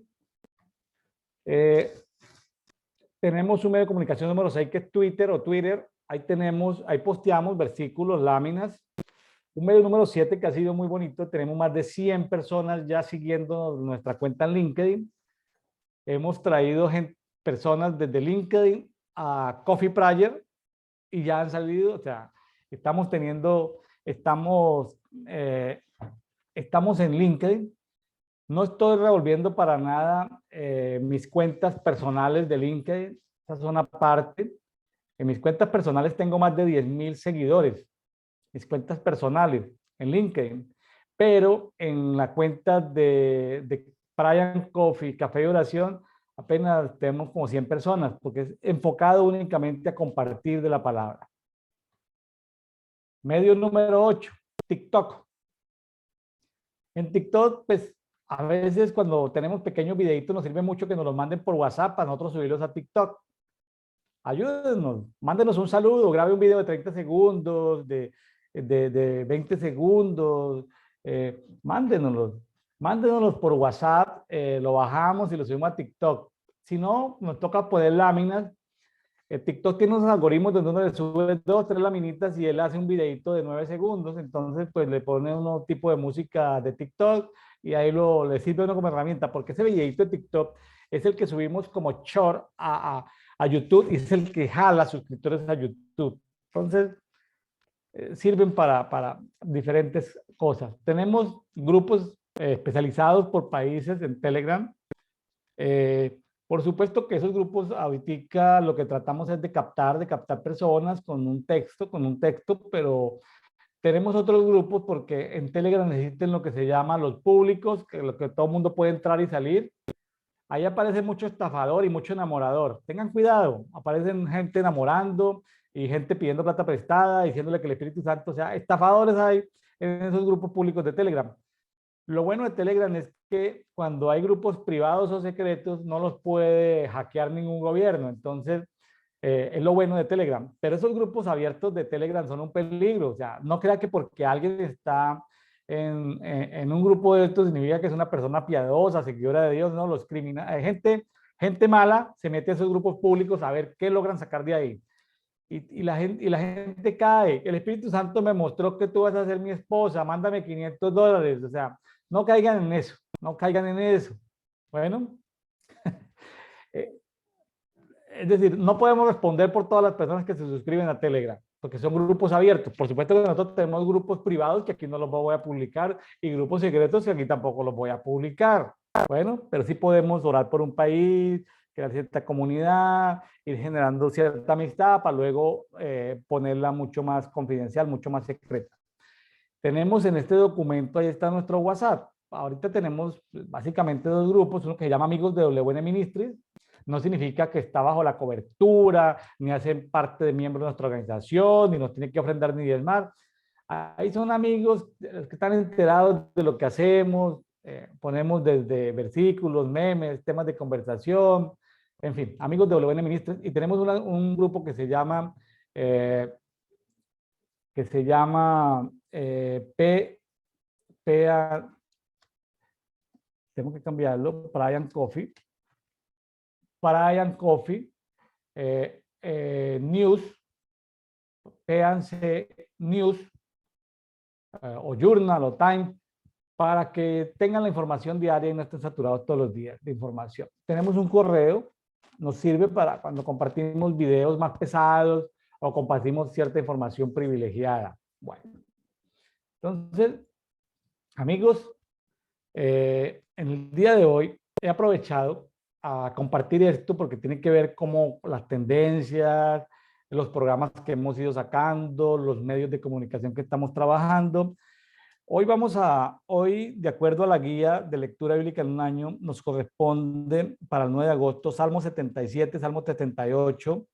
Tenemos un medio de comunicación número 6 que es Twitter. Ahí posteamos versículos, láminas. Un medio número 7 que ha sido muy bonito, tenemos más de 100 personas ya siguiendo nuestra cuenta en LinkedIn. Hemos traído personas desde LinkedIn a Coffee Prayer y ya han salido, o sea, estamos en LinkedIn. No estoy revolviendo para nada mis cuentas personales de LinkedIn, esas son aparte. En mis cuentas personales tengo más de 10,000 seguidores. Mis cuentas personales en LinkedIn, pero en la cuenta de Brian Coffee, Café y Oración, apenas tenemos como 100 personas, porque es enfocado únicamente a compartir de la palabra. Medio número 8, TikTok. En TikTok, pues, a veces cuando tenemos pequeños videitos nos sirve mucho que nos los manden por WhatsApp para nosotros subirlos a TikTok. Ayúdenos, mándenos un saludo, grabe un video de 30 segundos, de 20 segundos, mándenoslos por WhatsApp, lo bajamos y lo subimos a TikTok. Si no, nos toca poner láminas. TikTok tiene unos algoritmos donde uno le sube 2, 3 laminitas y él hace un videito de 9 segundos, entonces pues le pone un tipo de música de TikTok y ahí le sirve uno como herramienta, porque ese videito de TikTok es el que subimos como short a YouTube y es el que jala suscriptores a YouTube. Entonces, sirven para diferentes cosas. Tenemos grupos especializados por países en Telegram. Por supuesto que esos grupos ahorita lo que tratamos es de captar personas con un texto, pero tenemos otros grupos porque en Telegram existen lo que se llama los públicos, que lo que todo el mundo puede entrar y salir. Ahí aparece mucho estafador y mucho enamorador. Tengan cuidado, aparecen gente enamorando y gente pidiendo plata prestada, diciéndole que el Espíritu Santo, o sea, estafadores hay en esos grupos públicos de Telegram. Lo bueno de Telegram es que cuando hay grupos privados o secretos no los puede hackear ningún gobierno. Entonces, es lo bueno de Telegram. Pero esos grupos abiertos de Telegram son un peligro. O sea, no crea que porque alguien está en un grupo de estos significa que es una persona piadosa, seguidora de Dios. No, los criminales, gente mala se mete a esos grupos públicos a ver qué logran sacar de ahí. Y la gente cae. El Espíritu Santo me mostró que tú vas a ser mi esposa, mándame $500. O sea, no caigan en eso, no caigan en eso. Bueno, eh, es decir, no podemos responder por todas las personas que se suscriben a Telegram, porque son grupos abiertos. Por supuesto que nosotros tenemos grupos privados que aquí no los voy a publicar y grupos secretos que aquí tampoco los voy a publicar. Bueno, pero sí podemos orar por un país, crear cierta comunidad, ir generando cierta amistad para luego ponerla mucho más confidencial, mucho más secreta. Tenemos en este documento, ahí está nuestro WhatsApp. Ahorita tenemos básicamente dos grupos, uno que se llama Amigos de WN Ministries. No significa que está bajo la cobertura, ni hacen parte de miembros de nuestra organización, ni nos tiene que ofrendar ni diezmar. Ahí son amigos que están enterados de lo que hacemos, ponemos desde versículos, memes, temas de conversación, en fin, amigos de WN Ministries. Y tenemos un grupo eh, que se llama tengo que cambiarlo, Brian Coffee News, PNC News, o Journal o Time, para que tengan la información diaria y no estén saturados todos los días de información. Tenemos un correo, nos sirve para cuando compartimos videos más pesados o compartimos cierta información privilegiada. Bueno, entonces, amigos, en el día de hoy he aprovechado a compartir esto porque tiene que ver como las tendencias, los programas que hemos ido sacando, los medios de comunicación que estamos trabajando. Hoy, de acuerdo a la guía de lectura bíblica en un año, nos corresponde para el 9 de agosto Salmo 77, Salmo 78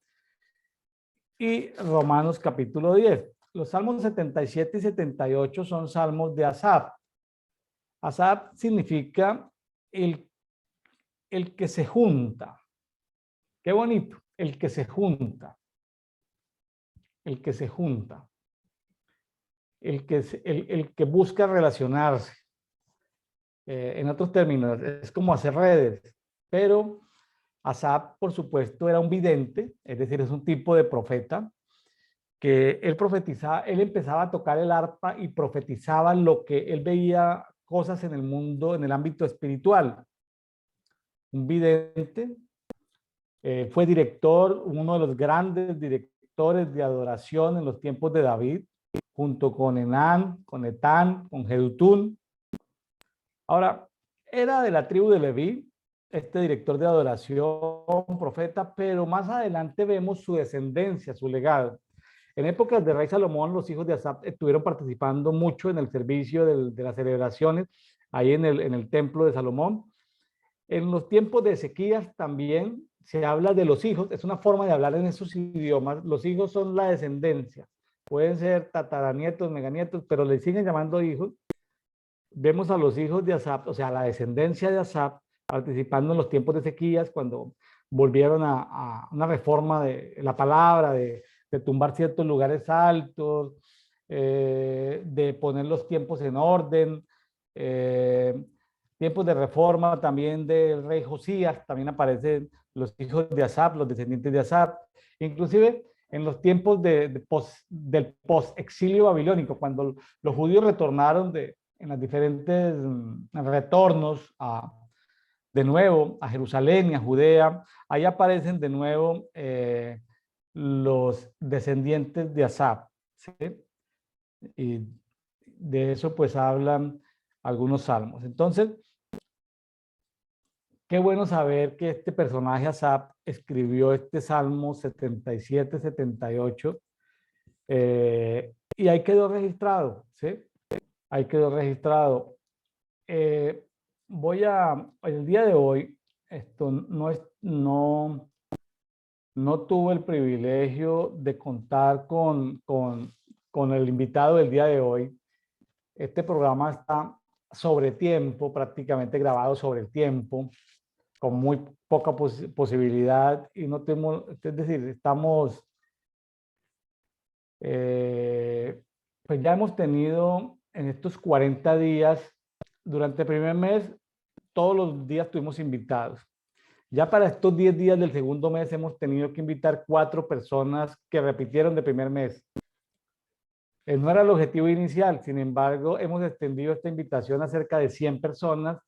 y Romanos capítulo 10. Los Salmos 77 y 78 son salmos de Asaf. Asaf significa el, el que se junta. Qué bonito, el que se junta. El que se junta. El que busca relacionarse. En otros términos, es como hacer redes. Pero Asaf, por supuesto, era un vidente, es decir, es un tipo de profeta que él profetizaba, él empezaba a tocar el arpa y profetizaba lo que él veía cosas en el mundo, en el ámbito espiritual. Un vidente, fue director, uno de los grandes directores de adoración en los tiempos de David, junto con Enán, con Etán, con Jedutún. Ahora, era de la tribu de Leví, este director de adoración, profeta, pero más adelante vemos su descendencia, su legado. En épocas de rey Salomón, los hijos de Asaf estuvieron participando mucho en el servicio de las celebraciones, ahí en el templo de Salomón. En los tiempos de Ezequías también se habla de los hijos, es una forma de hablar en esos idiomas. Los hijos son la descendencia, pueden ser tataranietos, meganietos, pero le siguen llamando hijos. Vemos a los hijos de Asaf, o sea, la descendencia de Asaf, participando en los tiempos de Ezequías, cuando volvieron a una reforma de la palabra, de tumbar ciertos lugares altos, de poner los tiempos en orden, tiempos de reforma también del rey Josías, también aparecen los hijos de Asaf, los descendientes de Asaf, inclusive en los tiempos del post-exilio babilónico, cuando los judíos retornaron en los diferentes retornos de nuevo a Jerusalén y a Judea, ahí aparecen de nuevo los descendientes de Asaf, ¿sí? Y de eso pues hablan algunos salmos. Entonces, qué bueno saber que este personaje Asaf escribió este Salmo 77, 78, y ahí quedó registrado, ¿sí? Ahí quedó registrado. Eh, el día de hoy, esto no tuve el privilegio de contar con el invitado del día de hoy. Este programa está sobre tiempo, prácticamente grabado sobre el tiempo, con muy poca posibilidad y no tenemos, es decir, estamos, pues ya hemos tenido en estos 40 días, durante el primer mes, todos los días tuvimos invitados. Ya para estos 10 días del segundo mes hemos tenido que invitar 4 personas que repitieron de primer mes. No era el objetivo inicial, sin embargo, hemos extendido esta invitación a cerca de 100 personas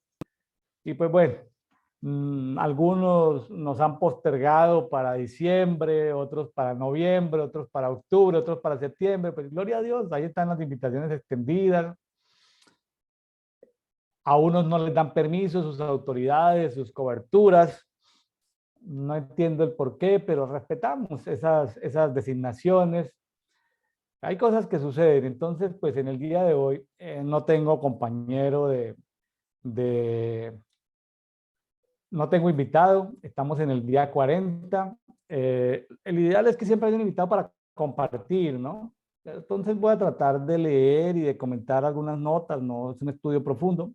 y pues bueno, algunos nos han postergado para diciembre, otros para noviembre, otros para octubre, otros para septiembre, pues gloria a Dios, ahí están las invitaciones extendidas. A unos no les dan permiso sus autoridades, sus coberturas. No entiendo el por qué, pero respetamos esas designaciones. Hay cosas que suceden. Entonces, pues en el día de hoy no tengo compañero de, no tengo invitado. Estamos en el día 40. El ideal es que siempre haya un invitado para compartir, ¿no? Entonces voy a tratar de leer y de comentar algunas notas. No es un estudio profundo.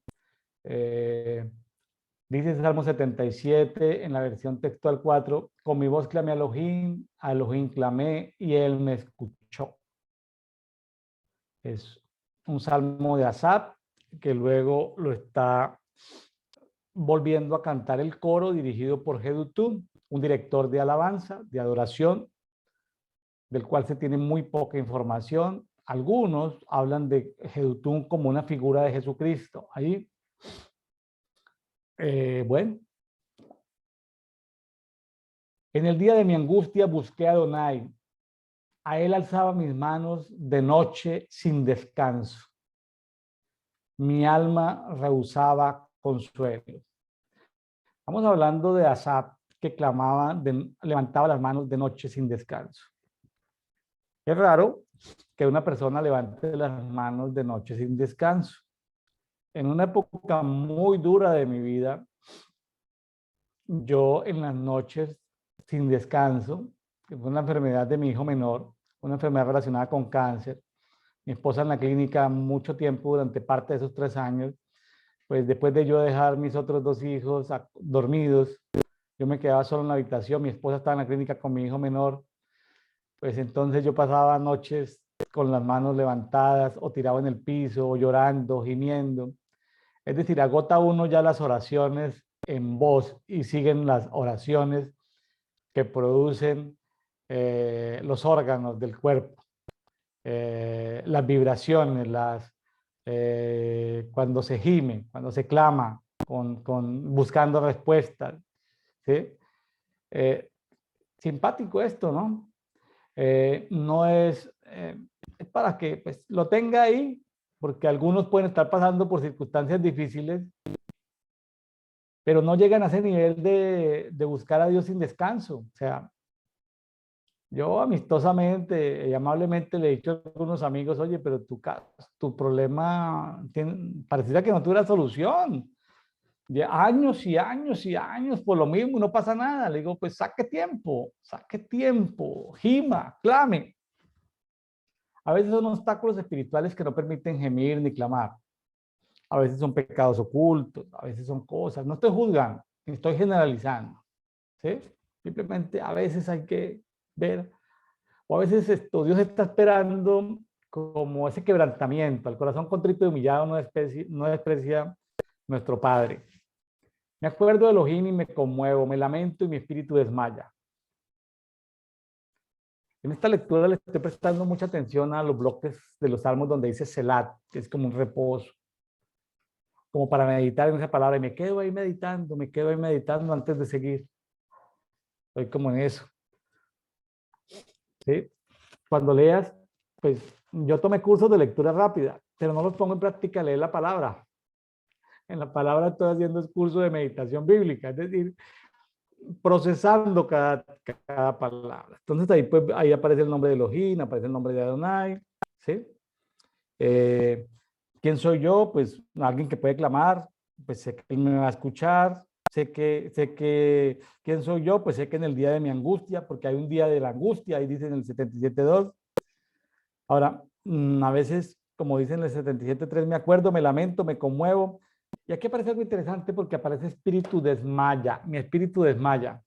Dice Salmo 77 en la versión textual 4, con mi voz clamé a Elohim clamé y él me escuchó. Es un salmo de Asaf que luego lo está volviendo a cantar el coro dirigido por Jedutún, un director de alabanza, de adoración, del cual se tiene muy poca información. Algunos hablan de Jedutún como una figura de Jesucristo. Ahí, bueno, en el día de mi angustia busqué a Adonai. A él alzaba mis manos de noche sin descanso. Mi alma rehusaba consuelo. Estamos hablando de Asaf, que clamaba, levantaba las manos de noche sin descanso. Es raro que una persona levante las manos de noche sin descanso. En una época muy dura de mi vida, yo en las noches sin descanso, que fue una enfermedad de mi hijo menor, una enfermedad relacionada con cáncer, mi esposa en la clínica mucho tiempo durante parte de esos 3 años, pues después de yo dejar mis otros 2 hijos dormidos, yo me quedaba solo en la habitación, mi esposa estaba en la clínica con mi hijo menor, pues entonces yo pasaba noches con las manos levantadas o tirado en el piso o llorando, gimiendo. Es decir, agota uno ya las oraciones en voz y siguen las oraciones que producen los órganos del cuerpo, las vibraciones, cuando se gime, cuando se clama, buscando respuestas. ¿Sí? Simpático esto, ¿no? No es para que pues, lo tenga ahí, porque algunos pueden estar pasando por circunstancias difíciles, pero no llegan a ese nivel de buscar a Dios sin descanso. O sea, yo amistosamente y amablemente le he dicho a algunos amigos, oye, pero tu problema pareciera que no tuviera solución. De años y años y años por lo mismo, no pasa nada. Le digo, pues saque tiempo, gima, clame. A veces son obstáculos espirituales que no permiten gemir ni clamar. A veces son pecados ocultos, a veces son cosas. No estoy juzgando, estoy generalizando. ¿Sí? Simplemente a veces hay que ver, o a veces Dios está esperando como ese quebrantamiento. Al corazón contrito y humillado no desprecia nuestro Padre. Me acuerdo de Elohim y me conmuevo, me lamento y mi espíritu desmaya. En esta lectura le estoy prestando mucha atención a los bloques de los salmos donde dice Selat, que es como un reposo, como para meditar en esa palabra. Y me quedo ahí meditando antes de seguir. Estoy como en eso. ¿Sí? Cuando leas, pues yo tomé cursos de lectura rápida, pero no los pongo en práctica a leer la palabra. En la palabra estoy haciendo el curso de meditación bíblica, es decir, procesando cada palabra. Entonces ahí, pues, ahí aparece el nombre de Elohim, aparece el nombre de Adonai, ¿sí? ¿Quién soy yo? Pues alguien que puede clamar, pues sé que él me va a escuchar, ¿quién soy yo? Pues sé que en el día de mi angustia, porque hay un día de la angustia, ahí dice en el 77.2. Ahora, a veces como dicen en el 77.3, me acuerdo, me lamento, me conmuevo. Y aquí aparece algo interesante porque aparece espíritu desmaya, mi espíritu desmaya.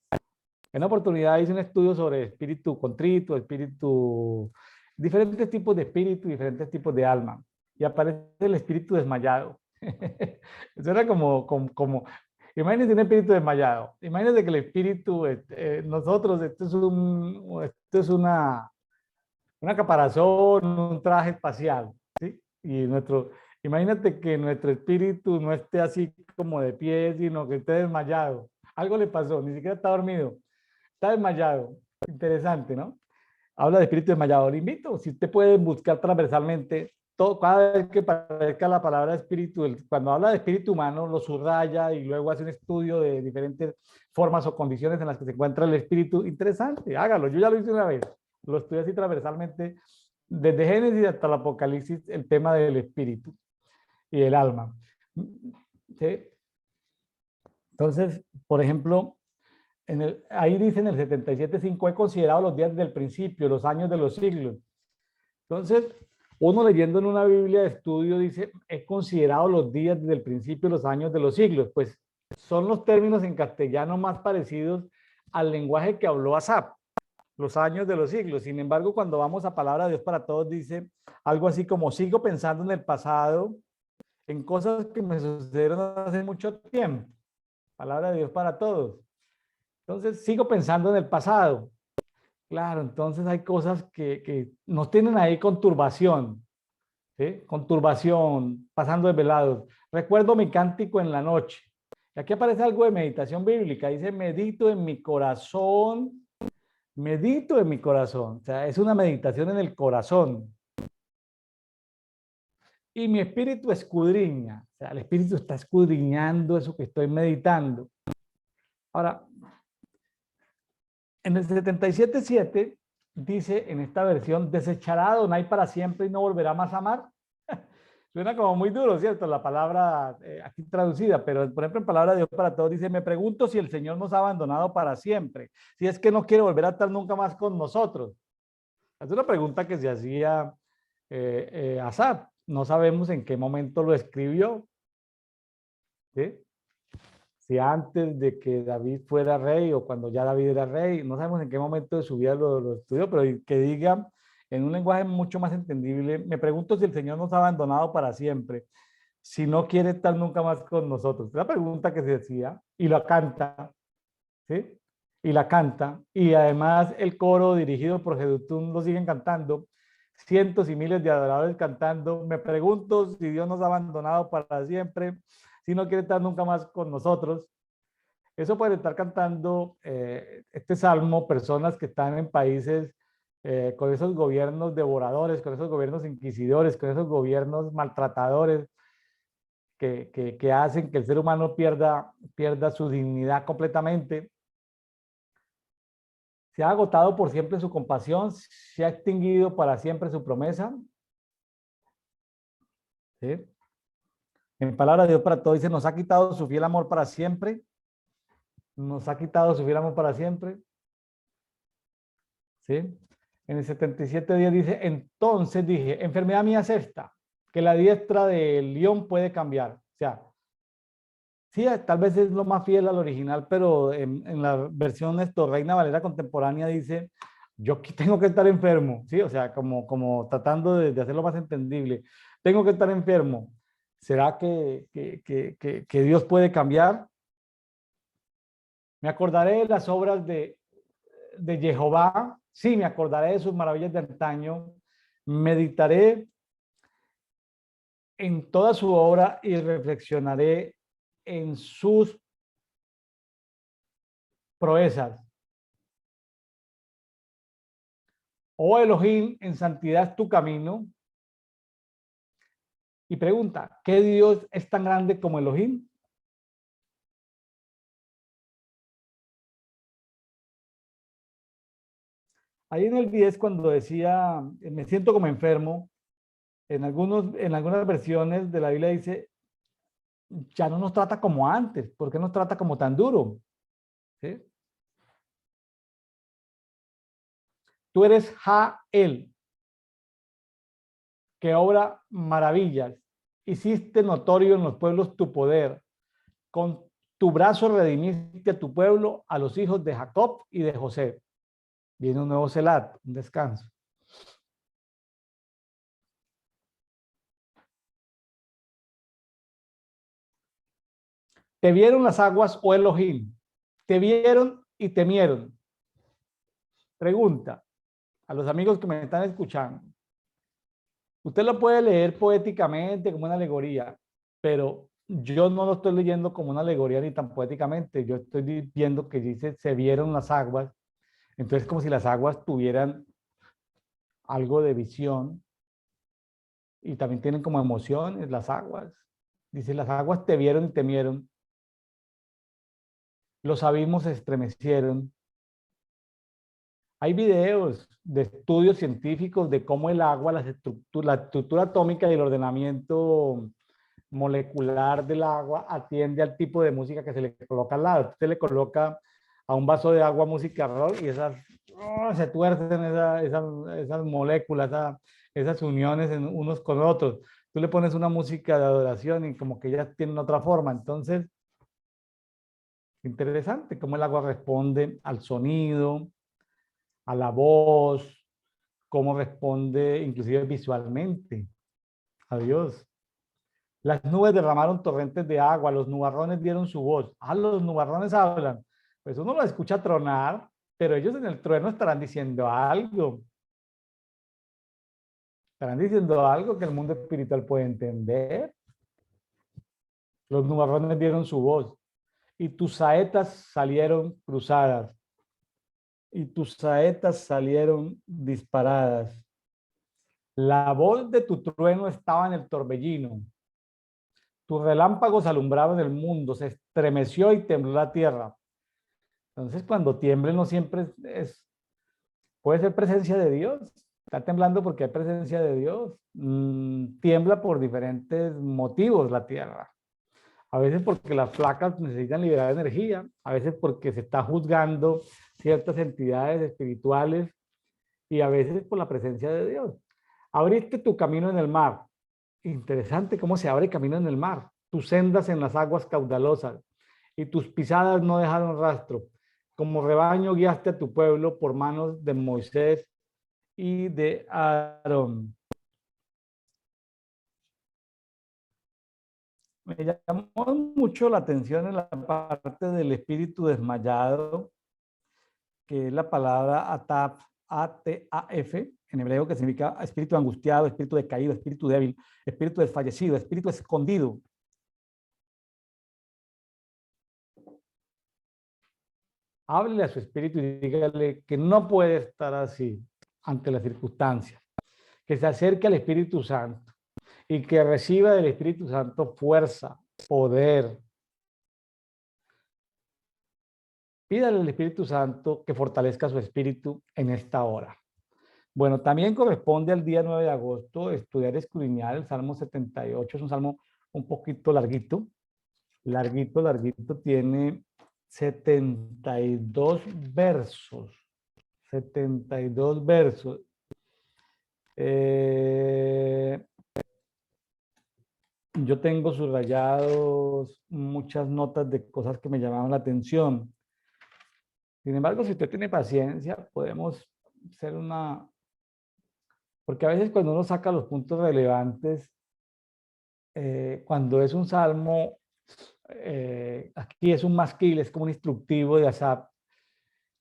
En una oportunidad hice un estudio sobre espíritu contrito, espíritu, diferentes tipos de espíritu, diferentes tipos de alma. Y aparece el espíritu desmayado. Eso era imagínense un espíritu desmayado. Imagínense que el espíritu, nosotros, esto es una caparazón, un traje espacial, ¿sí? Y imagínate que nuestro espíritu no esté así como de pie, sino que esté desmayado. Algo le pasó, ni siquiera está dormido, está desmayado. Interesante, ¿no? Habla de espíritu desmayado. Le invito, si usted puede buscar transversalmente, cada vez que aparezca la palabra espíritu, cuando habla de espíritu humano, lo subraya y luego hace un estudio de diferentes formas o condiciones en las que se encuentra el espíritu. Interesante, hágalo. Yo ya lo hice una vez. Lo estudié así transversalmente, desde Génesis hasta el Apocalipsis, el tema del espíritu y el alma. ¿Sí? Entonces, por ejemplo, ahí dice en el 77.5, he considerado los días del principio, los años de los siglos. Entonces, uno leyendo en una Biblia de estudio dice, he considerado los días desde el principio, los años de los siglos. Pues son los términos en castellano más parecidos al lenguaje que habló Asaf, los años de los siglos. Sin embargo, cuando vamos a Palabra de Dios para Todos, dice algo así como, sigo pensando en el pasado, en cosas que me sucedieron hace mucho tiempo. Palabra de Dios para Todos. Entonces, sigo pensando en el pasado. Claro, entonces hay cosas que nos tienen ahí con turbación, ¿sí? Con turbación, pasando desvelados. Recuerdo mi cántico en la noche. Y aquí aparece algo de meditación bíblica. Dice, medito en mi corazón. O sea, es una meditación en el corazón. Y mi espíritu escudriña. O sea, el espíritu está escudriñando eso que estoy meditando. Ahora, en el 77.7 dice en esta versión, desechará a Adonai para siempre y no volverá más a amar. Suena como muy duro, ¿cierto? La palabra aquí traducida, pero por ejemplo en Palabra de Dios para Todos dice, me pregunto si el Señor nos ha abandonado para siempre, si es que no quiere volver a estar nunca más con nosotros. Es una pregunta que se hacía Asaf. No sabemos en qué momento lo escribió, ¿sí? Si antes de que David fuera rey o cuando ya David era rey, no sabemos en qué momento de su vida lo estudió, pero que diga en un lenguaje mucho más entendible, me pregunto si el Señor nos ha abandonado para siempre, si no quiere estar nunca más con nosotros. Es la pregunta que se decía y la canta, ¿sí? Y la canta, y además el coro dirigido por Jedutún lo siguen cantando, cientos y miles de adoradores cantando, me pregunto si Dios nos ha abandonado para siempre, si no quiere estar nunca más con nosotros. Eso puede estar cantando este salmo personas que están en países con esos gobiernos devoradores, con esos gobiernos inquisidores, con esos gobiernos maltratadores que hacen que el ser humano pierda su dignidad completamente. Se ha agotado por siempre su compasión, se ha extinguido para siempre su promesa. ¿Sí? En Palabra de Dios para Todos dice, nos ha quitado su fiel amor para siempre. Nos ha quitado su fiel amor para siempre. ¿Sí? En el 77.10 dice, entonces dije, enfermedad mía es esta, que la diestra del león puede cambiar. O sea, sí, tal vez es lo más fiel al original, pero en la versión Reina Valera contemporánea dice, yo aquí tengo que estar enfermo, ¿sí? O sea, como tratando de hacerlo más entendible. Tengo que estar enfermo. ¿Será que Dios puede cambiar? Me acordaré de las obras de Jehová, sí, me acordaré de sus maravillas de antaño, meditaré en toda su obra y reflexionaré en sus proezas. Oh Elohim, en santidad es tu camino. Y pregunta, ¿qué Dios es tan grande como Elohim? Ahí en el 10 cuando decía, me siento como enfermo, en algunas versiones de la Biblia dice, ya no nos trata como antes, ¿por qué nos trata como tan duro? ¿Sí? Tú eres Jael. que obra maravillas. Hiciste notorio en los pueblos tu poder. Con tu brazo redimiste a tu pueblo, a los hijos de Jacob y de José. Viene un nuevo Selat, un descanso. Te vieron las aguas, oh Elohim. Te vieron y temieron. Pregunta a los amigos que me están escuchando. Usted lo puede leer poéticamente como una alegoría, pero yo no lo estoy leyendo como una alegoría ni tan poéticamente. Yo estoy viendo que dice, se vieron las aguas. Entonces, como si las aguas tuvieran algo de visión y también tienen como emociones las aguas. Dice, las aguas te vieron y temieron. Los abismos se estremecieron. Hay videos de estudios científicos de cómo el agua, la estructura atómica y el ordenamiento molecular del agua atiende al tipo de música que se le coloca al lado. Usted le coloca a un vaso de agua música rock y esas se tuercen esas moléculas, esas uniones en unos con otros. Tú le pones una música de adoración y como que ya tienen otra forma. Entonces, interesante cómo el agua responde al sonido, a la voz, cómo responde inclusive visualmente. Adiós. Las nubes derramaron torrentes de agua, los nubarrones dieron su voz. Ah, los nubarrones hablan. Pues uno lo escucha tronar, pero ellos en el trueno estarán diciendo algo. Estarán diciendo algo que el mundo espiritual puede entender. Los nubarrones dieron su voz y tus saetas salieron cruzadas y tus saetas salieron disparadas. La voz de tu trueno estaba en el torbellino. Tus relámpagos alumbraban el mundo, se estremeció y tembló la tierra. Entonces, cuando tiemble no siempre puede ser presencia de Dios. Está temblando porque hay presencia de Dios. Tiembla por diferentes motivos la tierra. A veces porque las placas necesitan liberar energía, a veces porque se está juzgando ciertas entidades espirituales y a veces por la presencia de Dios. Abriste tu camino en el mar. Interesante cómo se abre camino en el mar. Tus sendas en las aguas caudalosas y tus pisadas no dejaron rastro. Como rebaño guiaste a tu pueblo por manos de Moisés y de Aarón. Me llamó mucho la atención en la parte del espíritu desmayado, que es la palabra ataf, A-T-A-F, en hebreo, que significa espíritu angustiado, espíritu decaído, espíritu débil, espíritu desfallecido, espíritu escondido. Háblele a su espíritu y dígale que no puede estar así ante las circunstancias, que se acerque al Espíritu Santo y que reciba del Espíritu Santo fuerza, poder. Pídale al Espíritu Santo que fortalezca su espíritu en esta hora. Bueno, también corresponde al día 9 de agosto estudiar escudriñar el Salmo 78. Es un salmo un poquito larguito, larguito, tiene 72 versos. 72 versos. Yo tengo subrayados muchas notas de cosas que me llamaban la atención. Sin embargo, si usted tiene paciencia, podemos hacer una... Porque a veces cuando uno saca los puntos relevantes, cuando es un salmo, aquí es un masquil, es como un instructivo de Asaf,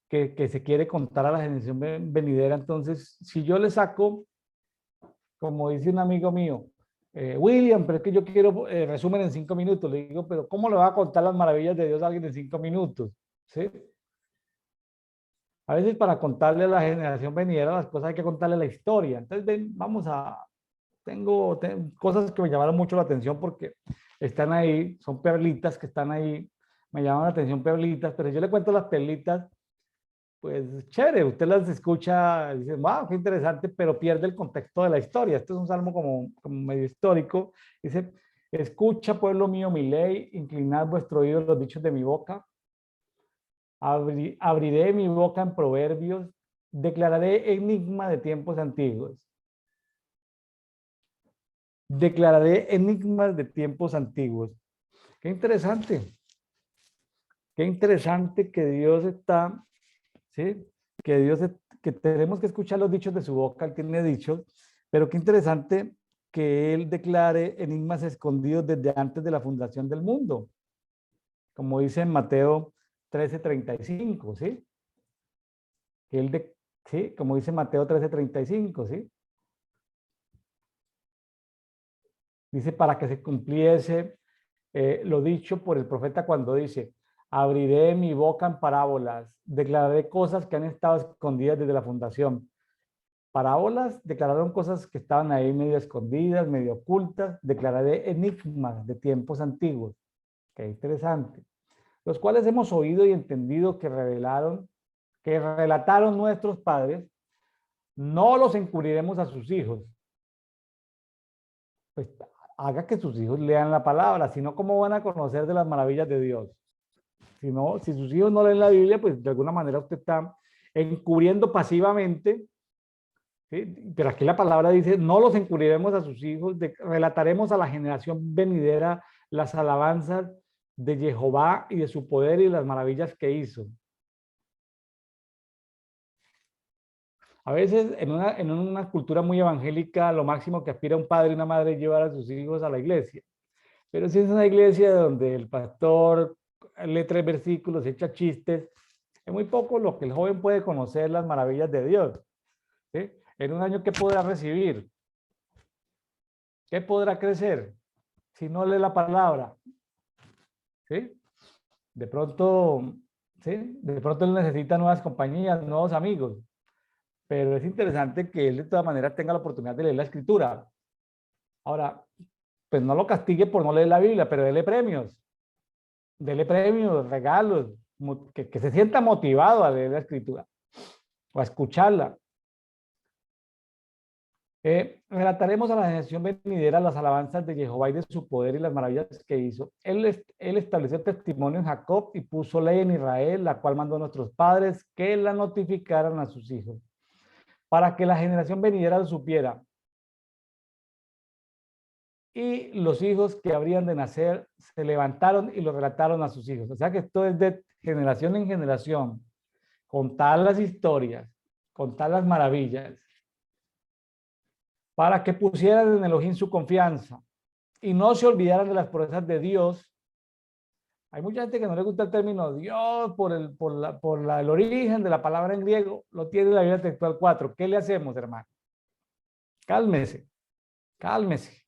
que se quiere contar a la generación venidera. Entonces, si yo le saco, como dice un amigo mío, William, pero es que yo quiero resumen en 5 minutos. Le digo, pero ¿cómo le va a contar las maravillas de Dios a alguien en 5 minutos? ¿Sí? A veces para contarle a la generación venidera las cosas hay que contarle la historia. Entonces, ven, vamos a... Tengo cosas que me llamaron mucho la atención porque están ahí, son perlitas que están ahí. Me llaman la atención perlitas, pero si yo le cuento las perlitas, pues chévere, usted las escucha, dice, wow, qué interesante, pero pierde el contexto de la historia. Este es un salmo como medio histórico. Dice, escucha, pueblo mío, mi ley, inclinad vuestro oído a los dichos de mi boca. Abriré mi boca en proverbios, declararé enigma de tiempos antiguos. Declararé enigmas de tiempos antiguos. Qué interesante. Qué interesante que Dios está, ¿sí? Que Dios, que tenemos que escuchar los dichos de su boca, Él tiene dichos, pero qué interesante que Él declare enigmas escondidos desde antes de la fundación del mundo, como dice en Mateo 13:35, ¿sí? Que Él, sí, como dice Mateo 13:35, ¿sí? Dice, para que se cumpliese lo dicho por el profeta cuando dice, abriré mi boca en parábolas, declararé cosas que han estado escondidas desde la fundación. Parábolas declararon cosas que estaban ahí medio escondidas, medio ocultas, declararé enigmas de tiempos antiguos. Qué interesante. Los cuales hemos oído y entendido que revelaron, que relataron nuestros padres, no los encubriremos a sus hijos. Pues haga que sus hijos lean la palabra, si no, ¿cómo van a conocer de las maravillas de Dios? Si no, si sus hijos no leen la Biblia, pues de alguna manera usted está encubriendo pasivamente, ¿sí? Pero aquí la palabra dice, no los encubriremos a sus hijos, relataremos a la generación venidera las alabanzas de Jehová y de su poder y las maravillas que hizo. A veces en una cultura muy evangélica, lo máximo que aspira un padre y una madre es llevar a sus hijos a la iglesia. Pero si es una iglesia donde el pastor lee 3 versículos, echa chistes, es muy poco lo que el joven puede conocer las maravillas de Dios. ¿Sí? En un año, ¿qué podrá recibir? ¿Qué podrá crecer? Si no lee la palabra. ¿Sí? De pronto, ¿sí? De pronto él necesita nuevas compañías, nuevos amigos. Pero es interesante que él de todas maneras tenga la oportunidad de leer la escritura. Ahora, pues no lo castigue por no leer la Biblia, pero dele premios, regalos, que se sienta motivado a leer la escritura o a escucharla. Relataremos a la generación venidera las alabanzas de Jehová y de su poder y las maravillas que hizo. Él estableció testimonio en Jacob y puso ley en Israel, la cual mandó a nuestros padres que la notificaran a sus hijos, para que la generación venidera lo supiera. Y los hijos que habrían de nacer se levantaron y lo relataron a sus hijos. O sea que esto es de generación en generación. Contar las historias, contar las maravillas, para que pusieran en Elohim su confianza y no se olvidaran de las promesas de Dios. Hay mucha gente que no le gusta el término Dios el origen de la palabra en griego, lo tiene la Biblia textual 4. ¿Qué le hacemos, hermano? Cálmese, cálmese.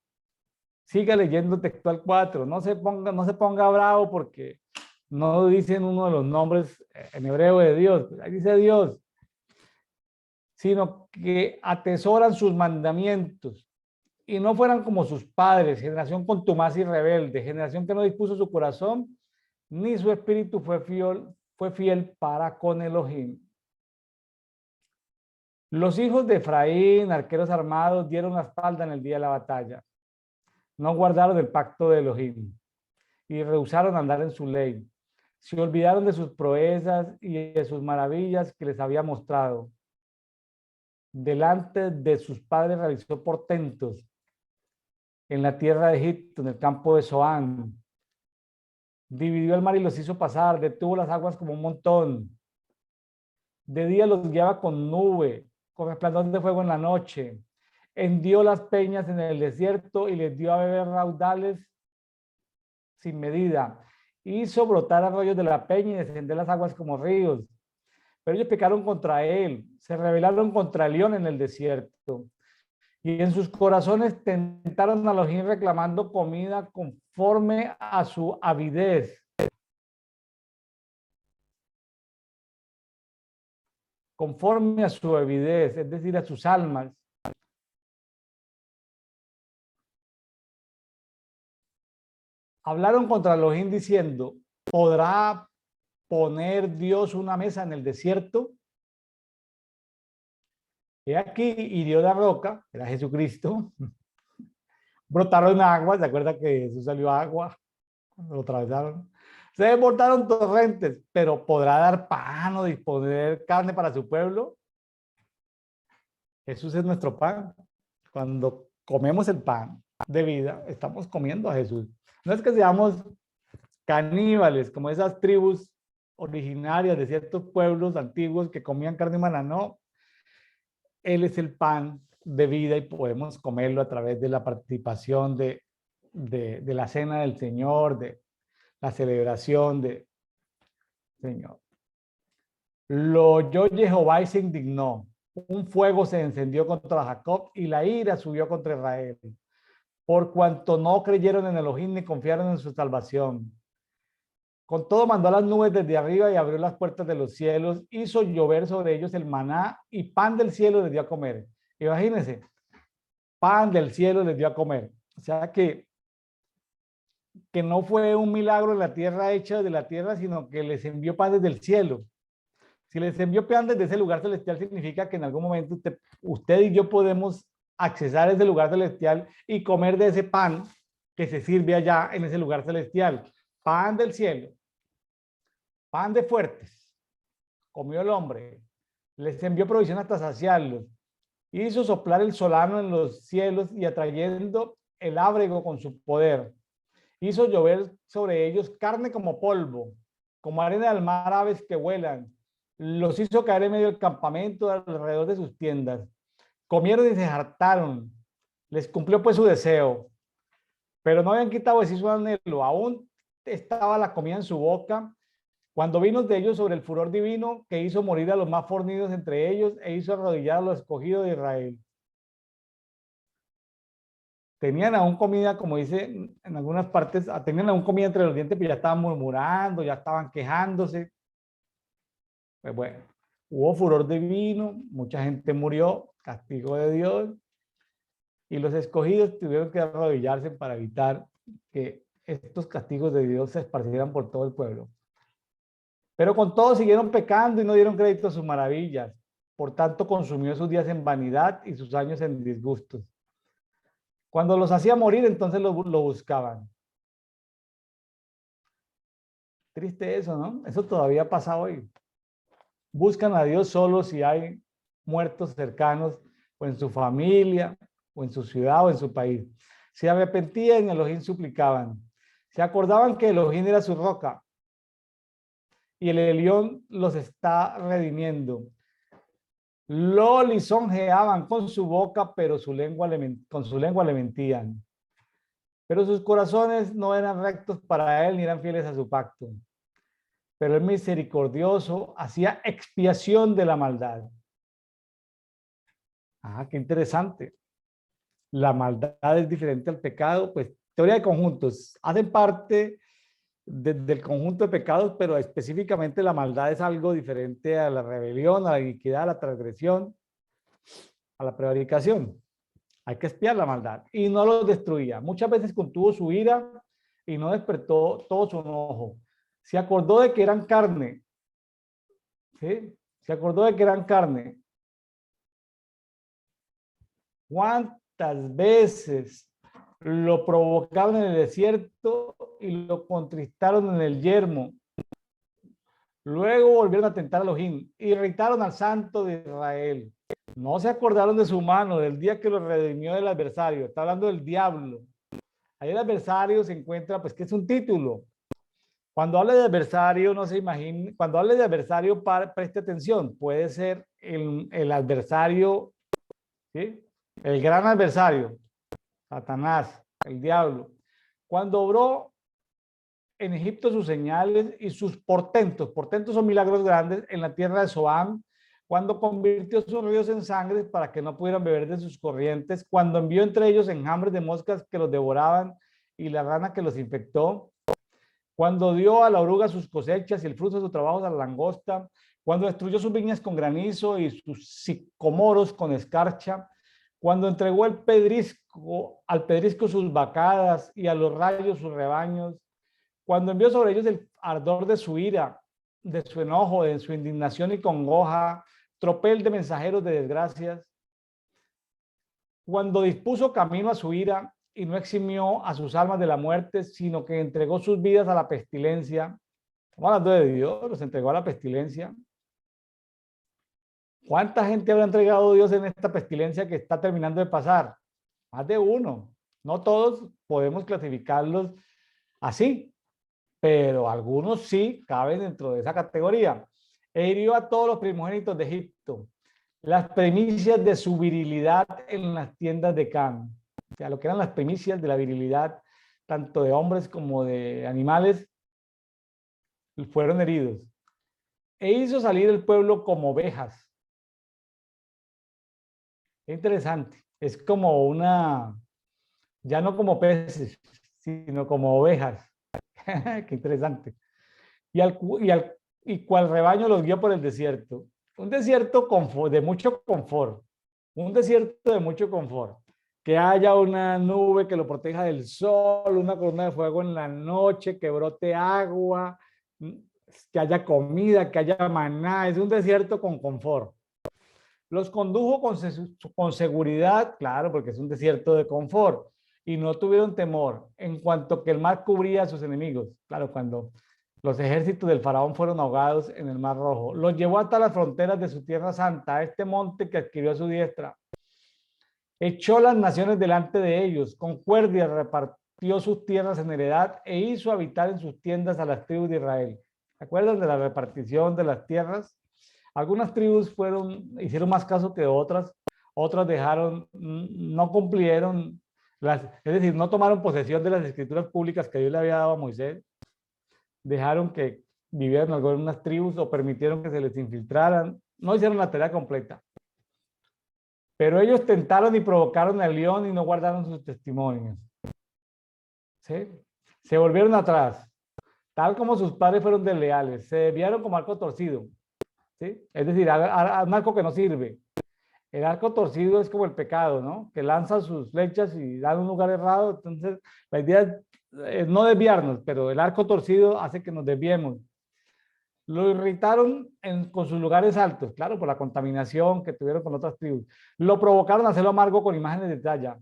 Siga leyendo textual 4. No se ponga bravo porque no dicen uno de los nombres en hebreo de Dios. Ahí dice Dios. Sino que atesoran sus mandamientos y no fueran como sus padres, generación contumaz y rebelde, generación que no dispuso su corazón, ni su espíritu fue fiel para con Elohim. Los hijos de Efraín, arqueros armados, dieron la espalda en el día de la batalla. No guardaron el pacto de Elohim y rehusaron andar en su ley. Se olvidaron de sus proezas y de sus maravillas que les había mostrado. Delante de sus padres realizó portentos en la tierra de Egipto, en el campo de Zoán. Dividió el mar y los hizo pasar, detuvo las aguas como un montón. De día los guiaba con nube, con resplandor de fuego en la noche. Hendió las peñas en el desierto y les dio a beber raudales sin medida. Hizo brotar arroyos de la peña y descender las aguas como ríos. Pero ellos pecaron contra él, se rebelaron contra el león en el desierto. Y en sus corazones tentaron a Elohim reclamando comida conforme a su avidez. Conforme a su avidez, es decir, a sus almas. Hablaron contra Elohim diciendo, ¿podrá poner Dios una mesa en el desierto? He aquí, hirió la roca, era Jesucristo. Brotaron agua, ¿se acuerda que Jesús salió agua? Cuando lo atravesaron. Se desbordaron torrentes, pero ¿podrá dar pan o disponer carne para su pueblo? Jesús es nuestro pan. Cuando comemos el pan, de vida, estamos comiendo a Jesús. No es que seamos caníbales, como esas tribus originarias de ciertos pueblos antiguos que comían carne humana, no. Él es el pan de vida y podemos comerlo a través de la participación de la cena del Señor, de la celebración del Señor. Lo oyó Jehová y se indignó. Un fuego se encendió contra Jacob y la ira subió contra Israel, por cuanto no creyeron en Elohim ni confiaron en su salvación. Con todo mandó a las nubes desde arriba y abrió las puertas de los cielos, hizo llover sobre ellos el maná y pan del cielo les dio a comer. Imagínense, pan del cielo les dio a comer. O sea que no fue un milagro en la tierra hecha de la tierra, sino que les envió pan desde el cielo. Si les envió pan desde ese lugar celestial, significa que en algún momento usted y yo podemos accesar a ese lugar celestial y comer de ese pan que se sirve allá en ese lugar celestial. Pan del cielo, pan de fuertes, comió el hombre, les envió provisión hasta saciarlos, hizo soplar el solano en los cielos y atrayendo el ábrego con su poder. Hizo llover sobre ellos carne como polvo, como arena del mar aves que vuelan. Los hizo caer en medio del campamento alrededor de sus tiendas. Comieron y se hartaron. Les cumplió pues su deseo. Pero no habían quitado de sí su anhelo. Aún estaba la comida en su boca. Cuando vino de ellos sobre el furor divino que hizo morir a los más fornidos entre ellos e hizo arrodillar a los escogidos de Israel. Tenían aún comida, como dice en algunas partes, tenían aún comida entre los dientes, pero ya estaban murmurando, ya estaban quejándose. Pues bueno, hubo furor divino, mucha gente murió, castigo de Dios, y los escogidos tuvieron que arrodillarse para evitar que estos castigos de Dios se esparcieran por todo el pueblo. Pero con todo siguieron pecando y no dieron crédito a sus maravillas. Por tanto, consumió sus días en vanidad y sus años en disgustos. Cuando los hacía morir, entonces lo buscaban. Triste eso, ¿no? Eso todavía pasa hoy. Buscan a Dios solo si hay muertos cercanos o en su familia o en su ciudad o en su país. Se arrepentían y Elohim suplicaban. Se acordaban que Elohim era su roca y el Elión los está redimiendo. Lo lisonjeaban con su boca, pero con su lengua le mentían. Pero sus corazones no eran rectos para él ni eran fieles a su pacto. Pero el misericordioso hacía expiación de la maldad. Ah, qué interesante. La maldad es diferente al pecado, pues teoría de conjuntos. Hacen parte del conjunto de pecados, pero específicamente la maldad es algo diferente a la rebelión, a la iniquidad, a la transgresión, a la prevaricación. Hay que expiar la maldad y no los destruía. Muchas veces contuvo su ira y no despertó todo su enojo. Se acordó de que eran carne. ¿Sí? Se acordó de que eran carne. ¿Cuántas veces lo provocaron en el desierto y lo contristaron en el yermo? Luego volvieron a tentar a Elohim, irritaron al Santo de Israel. No se acordaron de su mano, del día que lo redimió del adversario. Está hablando del diablo. Ahí el adversario se encuentra, pues, que es un título. Cuando hable de adversario, no se imagine, cuando hable de adversario, preste atención. Puede ser el adversario, ¿sí? El gran adversario, Satanás, el diablo. Cuando obró en Egipto sus señales y sus portentos. Portentos son milagros grandes en la tierra de Zoán. Cuando convirtió sus ríos en sangre para que no pudieran beber de sus corrientes. Cuando envió entre ellos enjambres de moscas que los devoraban y la rana que los infectó. Cuando dio a la oruga sus cosechas y el fruto de su trabajo a la langosta. Cuando destruyó sus viñas con granizo y sus sicomoros con escarcha. Cuando entregó al pedrisco sus vacadas y a los rayos sus rebaños. Cuando envió sobre ellos el ardor de su ira, de su enojo, de su indignación y congoja, tropel de mensajeros de desgracias. Cuando dispuso camino a su ira y no eximió a sus almas de la muerte, sino que entregó sus vidas a la pestilencia. Estamos hablando de Dios, los entregó a la pestilencia. ¿Cuánta gente habrá entregado Dios en esta pestilencia que está terminando de pasar? Más de uno. No todos podemos clasificarlos así, pero algunos sí caben dentro de esa categoría. E hirió a todos los primogénitos de Egipto, las primicias de su virilidad en las tiendas de Can. O sea, lo que eran las primicias de la virilidad, tanto de hombres como de animales, fueron heridos. E hizo salir el pueblo como ovejas. Es interesante. Es como una, ya no como peces, sino como ovejas. Qué interesante. Y cual rebaño los guió por el desierto. Un desierto de mucho confort. Un desierto de mucho confort. Que haya una nube que lo proteja del sol, una columna de fuego en la noche, que brote agua, que haya comida, que haya maná. Es un desierto con confort. Los condujo con seguridad, claro, porque es un desierto de confort, y no tuvieron temor en cuanto que el mar cubría a sus enemigos. Claro, cuando los ejércitos del faraón fueron ahogados en el Mar Rojo, los llevó hasta las fronteras de su tierra santa, a este monte que adquirió a su diestra. Echó las naciones delante de ellos, con cuerdas repartió sus tierras en heredad e hizo habitar en sus tiendas a las tribus de Israel. ¿Se acuerdan de la repartición de las tierras? Algunas tribus hicieron más caso que otras, otras dejaron, no cumplieron, es decir, no tomaron posesión de las escrituras públicas que Dios le había dado a Moisés, dejaron que vivieran algunas tribus o permitieron que se les infiltraran, no hicieron la tarea completa. Pero ellos tentaron y provocaron al león y no guardaron sus testimonios. ¿Sí? Se volvieron atrás, tal como sus padres fueron desleales, se desviaron como arco torcido. ¿Sí? Es decir, un arco que no sirve. El arco torcido es como el pecado, ¿no? Que lanza sus flechas y da un lugar errado. Entonces, la idea es no desviarnos, pero el arco torcido hace que nos desviemos. Lo irritaron con sus lugares altos, claro, por la contaminación que tuvieron con otras tribus. Lo provocaron a hacerlo amargo con imágenes de talla.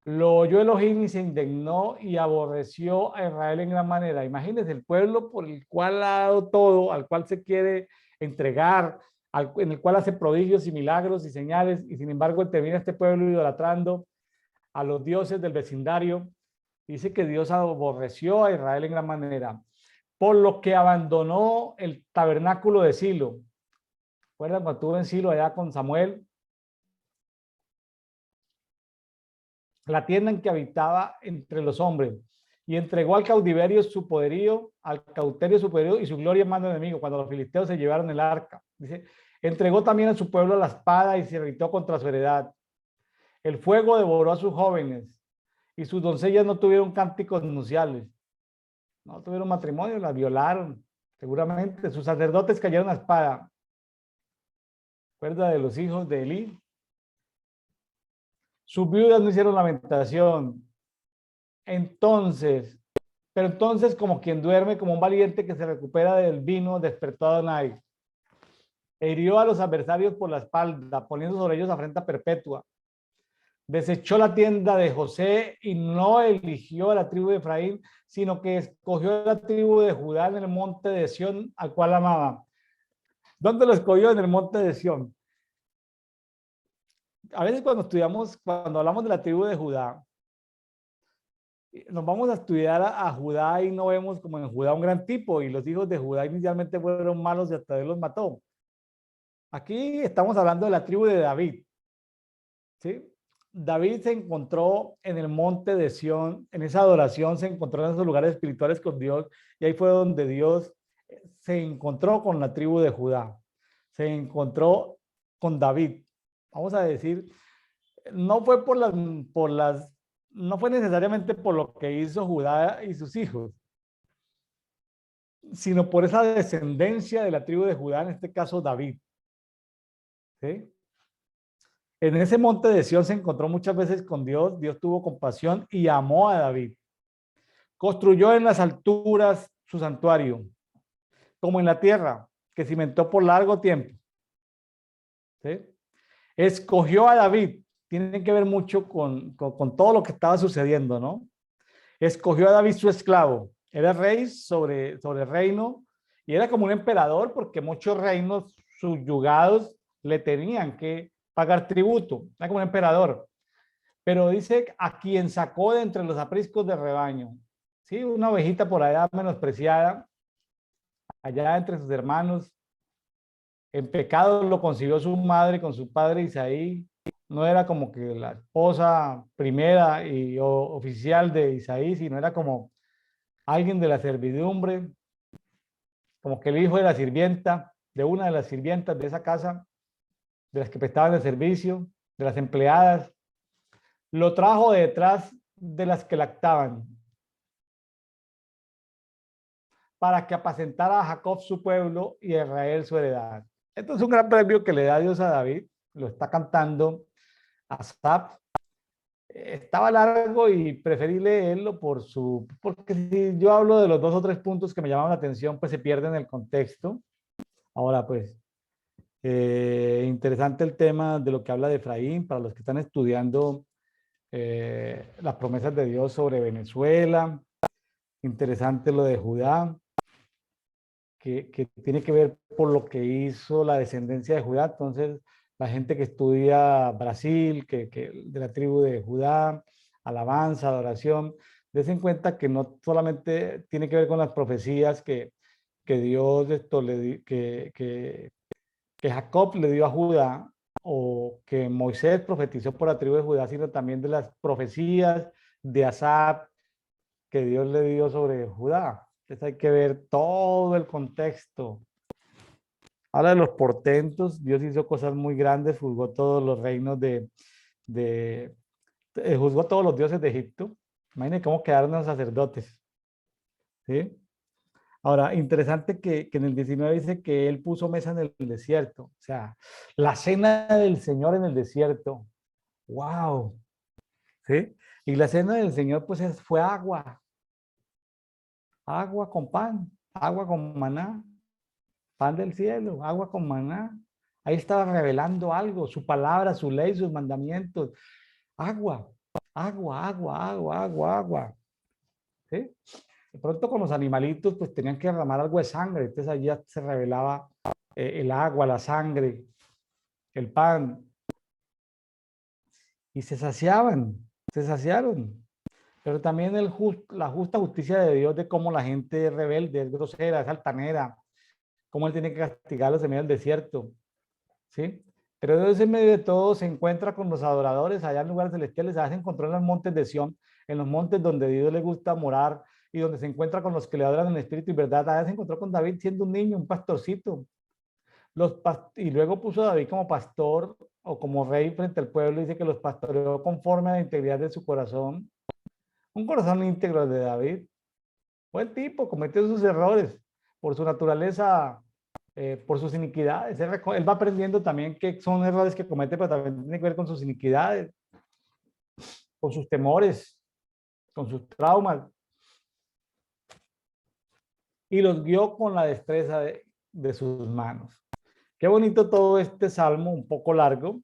Lo oyó Elohim y se indignó y aborreció a Israel en gran manera. Imagínense el pueblo por el cual ha dado todo, al cual se quiere entregar, en el cual hace prodigios y milagros y señales, y sin embargo él termina este pueblo idolatrando a los dioses del vecindario. Dice que Dios aborreció a Israel en gran manera, por lo que abandonó el tabernáculo de Silo. ¿Recuerdan cuando estuvo en Silo allá con Samuel? La tienda en que habitaba entre los hombres, y entregó al cautiverio su poderío, al cauterio su poderío y su gloria en mano enemigo, cuando los filisteos se llevaron el arca. Dice, entregó también a su pueblo la espada y se irritó contra su heredad. El fuego devoró a sus jóvenes y sus doncellas no tuvieron cánticos nupciales, no tuvieron matrimonio, las violaron, seguramente. Sus sacerdotes cayeron a espada. ¿Recuerda de los hijos de Elí? Sus viudas no hicieron lamentación. Pero entonces, como quien duerme, como un valiente que se recupera del vino, despertó a Adonai. E hirió a los adversarios por la espalda, poniendo sobre ellos afrenta perpetua. Desechó la tienda de José y no eligió a la tribu de Efraín, sino que escogió a la tribu de Judá en el monte de Sión, al cual amaba. ¿Dónde lo escogió? En el monte de Sión. A veces cuando hablamos de la tribu de Judá, nos vamos a estudiar a Judá y no vemos como en Judá un gran tipo, y los hijos de Judá inicialmente fueron malos y hasta Dios los mató. Aquí estamos hablando de la tribu de David. ¿Sí? David se encontró en el monte de Sión, en esa adoración, se encontró en esos lugares espirituales con Dios, y ahí fue donde Dios se encontró con la tribu de Judá, se encontró con David. Vamos a decir, no fue no fue necesariamente por lo que hizo Judá y sus hijos, sino por esa descendencia de la tribu de Judá, en este caso David. ¿Sí? En ese monte de Sión se encontró muchas veces con Dios, Dios tuvo compasión y amó a David. Construyó en las alturas su santuario, como en la tierra, que cimentó por largo tiempo. ¿Sí? Escogió a David, tiene que ver mucho con todo lo que estaba sucediendo, ¿no? Escogió a David su esclavo, era rey sobre el reino, y era como un emperador porque muchos reinos subyugados le tenían que pagar tributo, era como un emperador. pero dice a quien sacó de entre los apriscos del rebaño. Sí, una ovejita por allá menospreciada, allá entre sus hermanos. En pecado lo concibió su madre con su padre Isaí. No era como que la esposa primera y oficial de Isaí, sino era como alguien de la servidumbre, como que el hijo de la sirvienta, de una de las sirvientas de esa casa, de las que prestaban el servicio, de las empleadas. Lo trajo detrás de las que lactaban, para que apacentara a Jacob su pueblo y a Israel su heredad. Esto es un gran premio que le da Dios a David, lo está cantando Asaf. Estaba largo y preferí leerlo porque si yo hablo de los 2 o 3 puntos que me llamaban la atención, pues se pierde en el contexto. Ahora, pues, interesante el tema de lo que habla de Efraín, para los que están estudiando las promesas de Dios sobre Venezuela. Interesante lo de Judá, que tiene que ver por lo que hizo la descendencia de Judá. Entonces, la gente que estudia Brasil, que de la tribu de Judá, alabanza, adoración, des en cuenta que no solamente tiene que ver con las profecías que Dios esto que Jacob le dio a Judá, o que Moisés profetizó por la tribu de Judá, sino también de las profecías de Asaf que Dios le dio sobre Judá. Entonces hay que ver todo el contexto. Habla de los portentos. Dios hizo cosas muy grandes, juzgó todos los reinos de juzgó todos los dioses de Egipto. Imagínense cómo quedaron los sacerdotes. ¿Sí? Ahora, interesante que en el 19 dice que él puso mesa en el desierto. O sea, la cena del Señor en el desierto. ¡Wow! ¿Sí? Y la cena del Señor, pues, fue agua. Agua con pan, agua con maná, pan del cielo, agua con maná. Ahí estaba revelando algo, su palabra, su ley, sus mandamientos. Agua, agua, agua, agua, agua, agua. ¿Sí? De pronto con los animalitos, pues tenían que derramar algo de sangre. Entonces allí se revelaba el agua, la sangre, el pan. Y se saciaban, se saciaron. Pero también la justa justicia de Dios de cómo la gente es rebelde, es grosera, es altanera, cómo él tiene que castigarlos en medio del desierto. ¿Sí? Pero Dios en medio de todo se encuentra con los adoradores allá en lugares celestiales, allá se encontró en los montes de Sión, en los montes donde Dios le gusta morar y donde se encuentra con los que le adoran en espíritu y verdad. Allá se encontró con David siendo un niño, un pastorcito. Y luego puso a David como pastor o como rey frente al pueblo. Dice que los pastoreó conforme a la integridad de su corazón. Un corazón íntegro el de David. Buen tipo, cometió sus errores por su naturaleza, por sus iniquidades. Él va aprendiendo también que son errores que comete, pero también tiene que ver con sus iniquidades, con sus temores, con sus traumas. Y los guió con la destreza de sus manos. Qué bonito todo este salmo, un poco largo,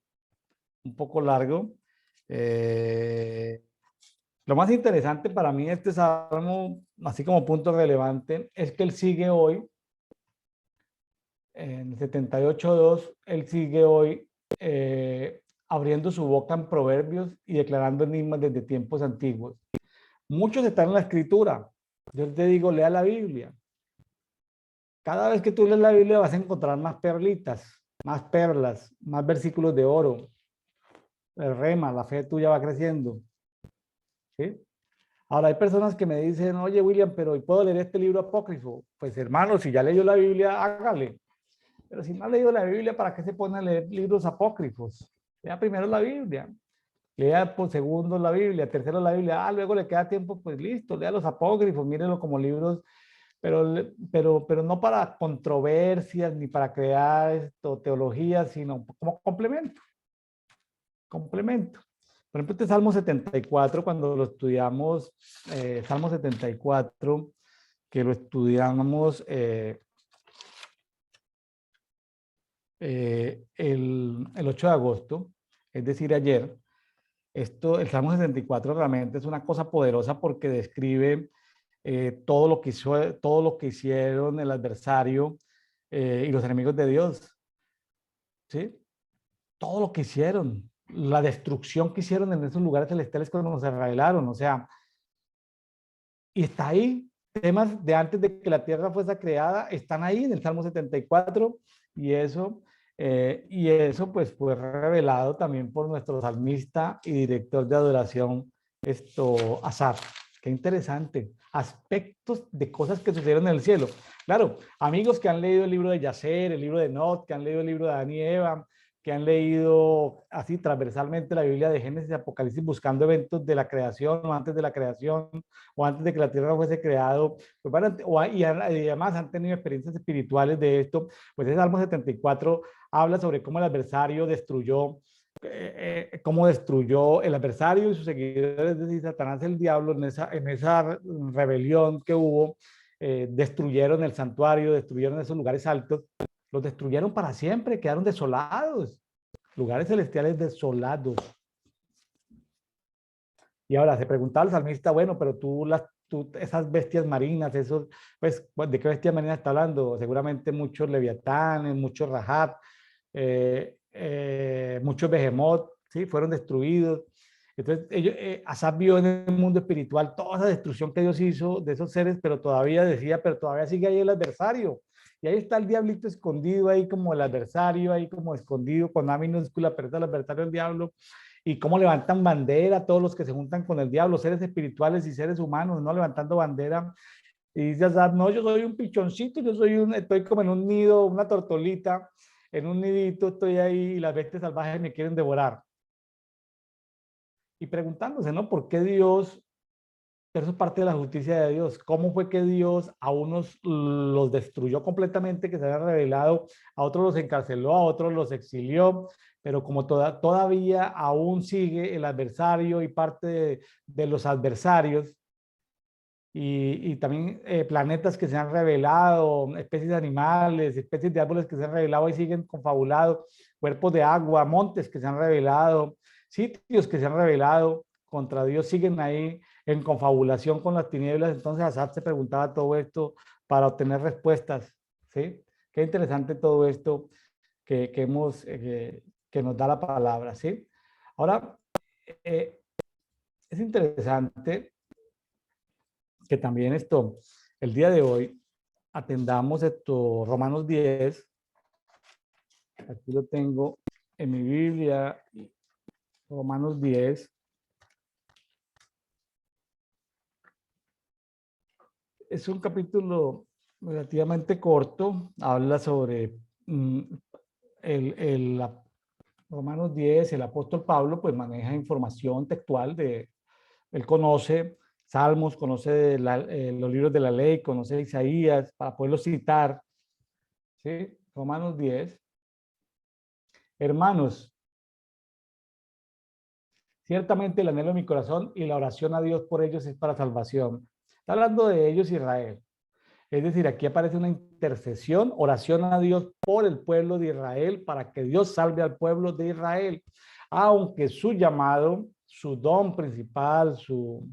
un poco largo. Eh, lo más interesante para mí de este salmo, así como punto relevante, es que él sigue hoy en 78.2, él sigue hoy abriendo su boca en proverbios y declarando enigmas desde tiempos antiguos. Muchos están en la escritura. Yo te digo, lea la Biblia. Cada vez que tú lees la Biblia vas a encontrar más perlitas, más perlas, más versículos de oro. El rema, la fe tuya va creciendo. ¿Sí? Ahora hay personas que me dicen, oye William, pero ¿puedo leer este libro apócrifo? Pues hermano, si ya leyó la Biblia, hágale. Pero si no ha leído la Biblia, ¿para qué se pone a leer libros apócrifos? Lea primero la Biblia, lea por segundo la Biblia, tercero la Biblia, luego le queda tiempo, pues listo, lea los apócrifos, mírenlo como libros, pero no para controversias ni para crear teologías, sino como complemento, complemento. Por ejemplo, este Salmo 74, cuando lo estudiamos, Salmo 74, que lo estudiamos el 8 de agosto, es decir, ayer. El Salmo 64 realmente es una cosa poderosa porque describe todo lo que hicieron el adversario y los enemigos de Dios. ¿Sí? Todo lo que hicieron. la destrucción que hicieron en esos lugares celestiales cuando se revelaron, o sea, y está ahí, temas de antes de que la tierra fuese creada, están ahí en el Salmo 74, y eso pues fue revelado también por nuestro salmista y director de adoración, Asaf. Qué interesante, aspectos de cosas que sucedieron en el cielo. Claro, amigos que han leído el libro de Yacer, el libro de Not, que han leído el libro de Adán y Eva, que han leído así transversalmente la Biblia de Génesis y Apocalipsis buscando eventos de la creación o antes de la creación o antes de que la tierra fuese creado, pues y además han tenido experiencias espirituales de esto, pues el Salmo 74 habla sobre cómo el adversario destruyó, cómo destruyó el adversario y sus seguidores, es decir, Satanás el diablo en esa rebelión que hubo, destruyeron el santuario, destruyeron esos lugares altos, los destruyeron para siempre, quedaron desolados, lugares celestiales desolados. Y ahora se preguntaba al salmista, bueno, pero esas bestias marinas, esos, pues, ¿de qué bestias marinas está hablando? Seguramente muchos leviatanes, muchos rajab, muchos behemoth, ¿sí? Fueron destruidos. Entonces, Asaf vio en el mundo espiritual toda esa destrucción que Dios hizo de esos seres, pero todavía decía, pero todavía sigue ahí el adversario. Y ahí está el diablito escondido, ahí como el adversario, ahí como escondido, con A minúscula, pero es el adversario del diablo. Y cómo levantan bandera todos los que se juntan con el diablo, seres espirituales y seres humanos, ¿no? Levantando bandera. Y dice Asaf, no, yo soy un pichoncito, estoy como en un nido, una tortolita, en un nidito, estoy ahí y las bestias salvajes me quieren devorar. Y preguntándose, ¿no? ¿Por qué Dios, eso es parte de la justicia de Dios, cómo fue que Dios a unos los destruyó completamente, que se habían revelado, a otros los encarceló, a otros los exilió, pero como todavía aún sigue el adversario y parte de los adversarios, y también planetas que se han revelado, especies de animales, especies de árboles que se han revelado y siguen confabulados, cuerpos de agua, montes que se han revelado, sitios que se han revelado contra Dios, siguen ahí en confabulación con las tinieblas. Entonces Asaf se preguntaba todo esto para obtener respuestas, ¿sí? Qué interesante todo esto que nos da la palabra, ¿sí? Ahora, eh, es interesante que también el día de hoy, atendamos Romanos 10, aquí lo tengo en mi Biblia, Romanos 10, es un capítulo relativamente corto, habla sobre Romanos 10, el apóstol Pablo pues maneja información textual él conoce Salmos, conoce los libros de la ley, conoce Isaías para poderlo citar, ¿sí? Romanos 10. Hermanos, ciertamente el anhelo de mi corazón y la oración a Dios por ellos es para salvación. Está hablando de ellos Israel. Es decir, aquí aparece una intercesión, oración a Dios por el pueblo de Israel para que Dios salve al pueblo de Israel. Aunque su llamado, su don principal, su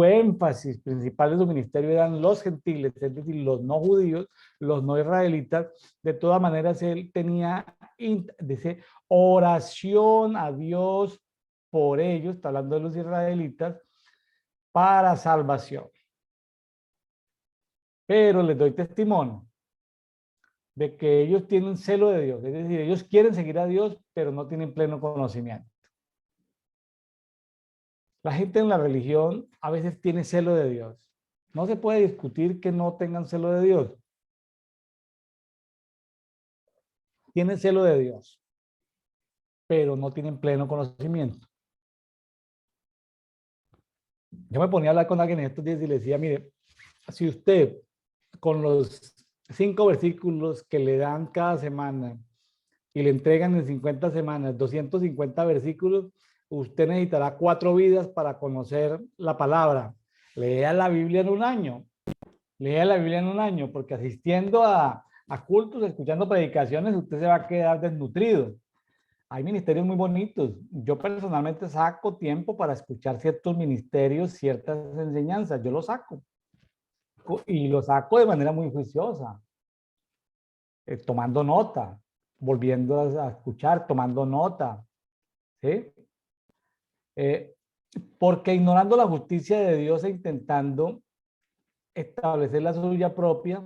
énfasis principal de su ministerio eran los gentiles, es decir, los no judíos, los no israelitas, de todas maneras él tenía, dice, oración a Dios por ellos, está hablando de los israelitas, para salvación. Pero les doy testimonio de que ellos tienen celo de Dios, es decir, ellos quieren seguir a Dios, pero no tienen pleno conocimiento. La gente en la religión a veces tiene celo de Dios. No se puede discutir que no tengan celo de Dios. Tienen celo de Dios, pero no tienen pleno conocimiento. Yo me ponía a hablar con alguien en estos días y le decía, mire, si usted con los 5 versículos que le dan cada semana y le entregan en 50 semanas 250 versículos, usted necesitará 4 vidas para conocer la palabra. Lea la Biblia en un año. Lea la Biblia en un año, porque asistiendo a cultos, escuchando predicaciones, usted se va a quedar desnutrido. Hay ministerios muy bonitos. Yo personalmente saco tiempo para escuchar ciertos ministerios, ciertas enseñanzas. Yo lo saco. Y lo saco de manera muy juiciosa, tomando nota, volviendo a escuchar, tomando nota. ¿sí? Eh, Porque ignorando la justicia de Dios e intentando establecer la suya propia,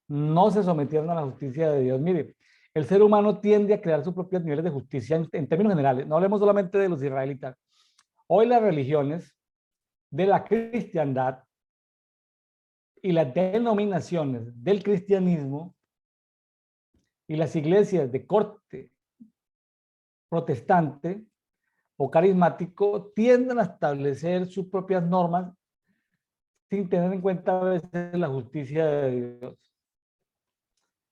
no se sometieron a la justicia de Dios. Mire, el ser humano tiende a crear sus propios niveles de justicia en términos generales. No hablemos solamente de los israelitas. Hoy las religiones de la cristiandad y las denominaciones del cristianismo y las iglesias de corte protestante o carismático tienden a establecer sus propias normas sin tener en cuenta a veces la justicia de Dios.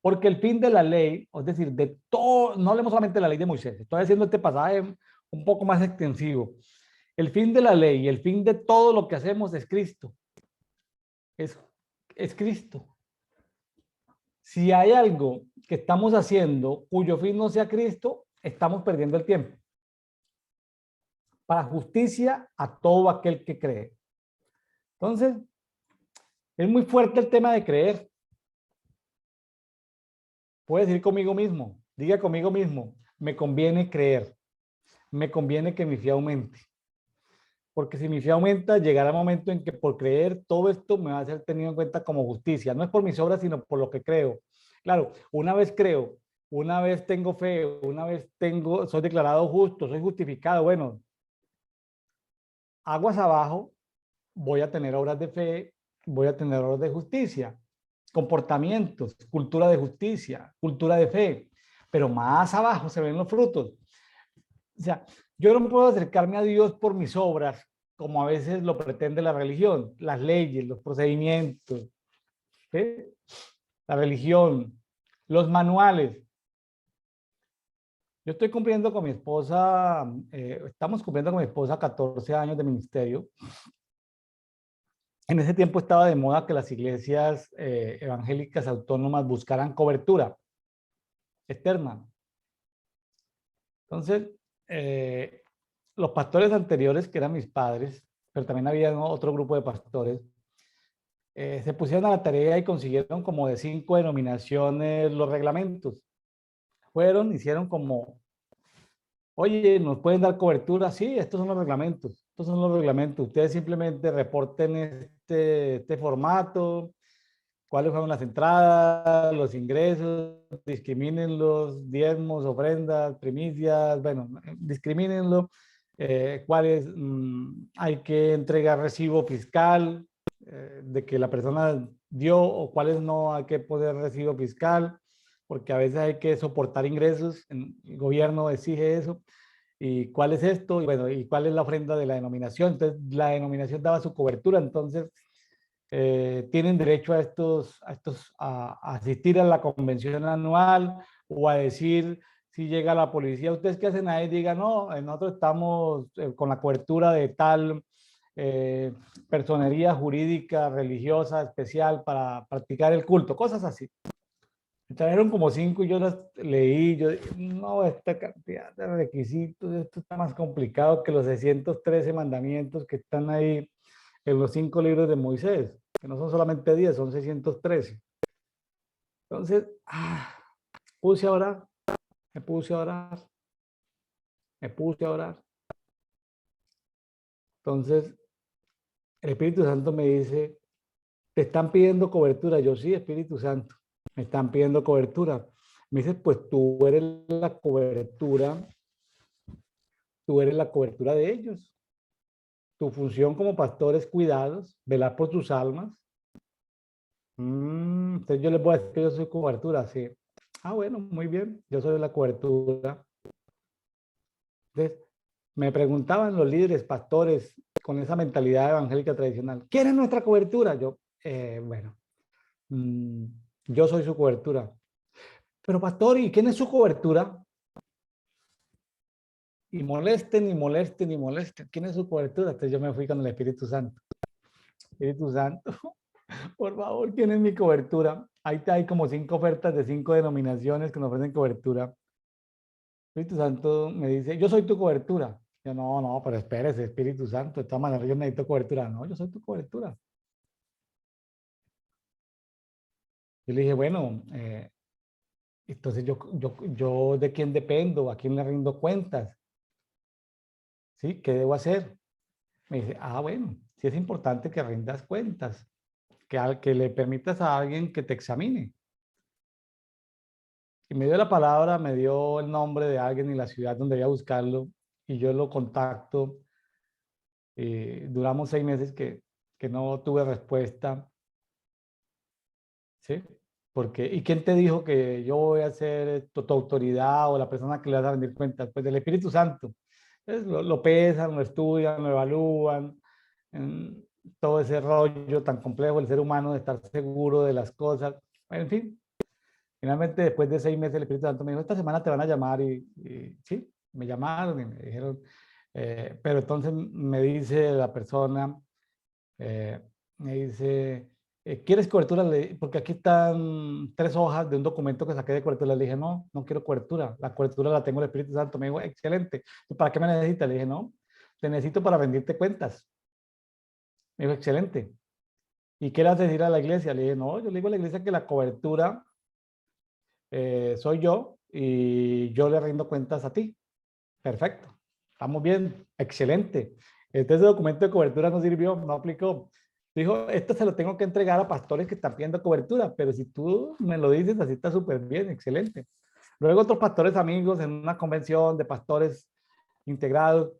Porque el fin de la ley, es decir, de todo, no hablemos solamente de la ley de Moisés, estoy haciendo este pasaje un poco más extensivo. El fin de la ley y el fin de todo lo que hacemos es Cristo. Es, es Cristo. Si hay algo que estamos haciendo cuyo fin no sea Cristo, estamos perdiendo el tiempo. Para justicia a todo aquel que cree. Entonces, es muy fuerte el tema de creer. Puedes decir conmigo mismo, diga conmigo mismo, me conviene creer, me conviene que mi fe aumente. Porque si mi fe aumenta, llegará el momento en que por creer todo esto me va a ser tenido en cuenta como justicia. No es por mis obras, sino por lo que creo. Claro, una vez creo, una vez tengo fe, una vez soy declarado justo, soy justificado. Bueno, aguas abajo, voy a tener obras de fe, voy a tener obras de justicia, comportamientos, cultura de justicia, cultura de fe. Pero más abajo se ven los frutos. O sea, yo no puedo acercarme a Dios por mis obras, como a veces lo pretende la religión, las leyes, los procedimientos, ¿sí? La religión, los manuales. Yo estoy cumpliendo con mi esposa, estamos cumpliendo con mi esposa 14 años de ministerio. En ese tiempo estaba de moda que las iglesias evangélicas autónomas buscaran cobertura externa. Entonces, los pastores anteriores, que eran mis padres, pero también había otro grupo de pastores, se pusieron a la tarea y consiguieron como de 5 denominaciones los reglamentos. Fueron, hicieron como, oye, ¿nos pueden dar cobertura? Sí, estos son los reglamentos. Estos son los reglamentos. Ustedes simplemente reporten este formato, cuáles fueron las entradas, los ingresos, discriminen los diezmos, ofrendas, primicias, bueno, discrimínenlo, cuáles hay que entregar recibo fiscal de que la persona dio o cuáles no hay que poner recibo fiscal, porque a veces hay que soportar ingresos, el gobierno exige eso, y cuál es esto, y bueno, y cuál es la ofrenda de la denominación. Entonces, la denominación daba su cobertura, entonces tienen derecho a asistir a la convención anual o a decir, si llega la policía, ¿ustedes qué hacen ahí? Digan, no, nosotros estamos con la cobertura de tal eh, personería jurídica, religiosa, especial para practicar el culto, cosas así. Me trajeron como 5 y yo las leí, yo dije, no, esta cantidad de requisitos, esto está más complicado que los 613 mandamientos que están ahí en los 5 libros de Moisés, que no son solamente 10, son 613. Entonces, puse a orar, me puse a orar, me puse a orar. Entonces, el Espíritu Santo me dice, te están pidiendo cobertura. Yo sí, Espíritu Santo, me están pidiendo cobertura. Me dice, pues tú eres la cobertura de ellos. Tu función como pastor es cuidarlos, velar por sus almas. Entonces yo les voy a decir que yo soy cobertura, sí. Bueno, muy bien, yo soy la cobertura. Entonces, me preguntaban los líderes, pastores, con esa mentalidad evangélica tradicional, ¿quién es nuestra cobertura? Yo, bueno, mm, yo soy su cobertura. Pero pastor, ¿y quién es su cobertura? Y molesten, y molesten, y molesten. ¿Quién es su cobertura? Entonces yo me fui con el Espíritu Santo. Espíritu Santo, por favor, ¿quién es mi cobertura? Ahí hay como 5 ofertas de 5 denominaciones que nos ofrecen cobertura. Espíritu Santo me dice, yo soy tu cobertura. Yo, no, no, pero espérese, Espíritu Santo, de todas maneras yo necesito cobertura. No, yo soy tu cobertura. Yo le dije, bueno, entonces yo ¿de quién dependo? ¿A quién le rindo cuentas? ¿sí? ¿Qué debo hacer? Me dice, bueno, sí es importante que rindas cuentas, que le permitas a alguien que te examine. Y me dio la palabra, me dio el nombre de alguien y la ciudad donde voy a buscarlo, y yo lo contacto. Duramos 6 meses que no tuve respuesta, ¿sí? Porque, ¿y quién te dijo que yo voy a ser tu autoridad o la persona que le vas a rendir cuentas? Pues del Espíritu Santo. Entonces lo pesan, lo estudian, lo evalúan, en todo ese rollo tan complejo del ser humano de estar seguro de las cosas. En fin, finalmente después de 6 meses el Espíritu Santo me dijo, esta semana te van a llamar y sí, me llamaron y me dijeron, pero entonces me dice la persona, eh, me dice, ¿quieres cobertura? Porque aquí están 3 hojas de un documento que saqué de cobertura. Le dije, no, no quiero cobertura. La cobertura la tengo el Espíritu Santo. Me dijo, excelente. ¿Para qué me necesitas? Le dije, no, te necesito para rendirte cuentas. Me dijo, excelente. ¿Y qué le vas a decir a la iglesia? Le dije, no, yo le digo a la iglesia que la cobertura soy yo y yo le rindo cuentas a ti. Perfecto. Estamos bien. Excelente. Ese documento de cobertura no sirvió, no aplicó. Dijo, esto se lo tengo que entregar a pastores que están pidiendo cobertura, pero si tú me lo dices, así está súper bien, excelente. Luego otros pastores amigos en una convención de pastores integrados.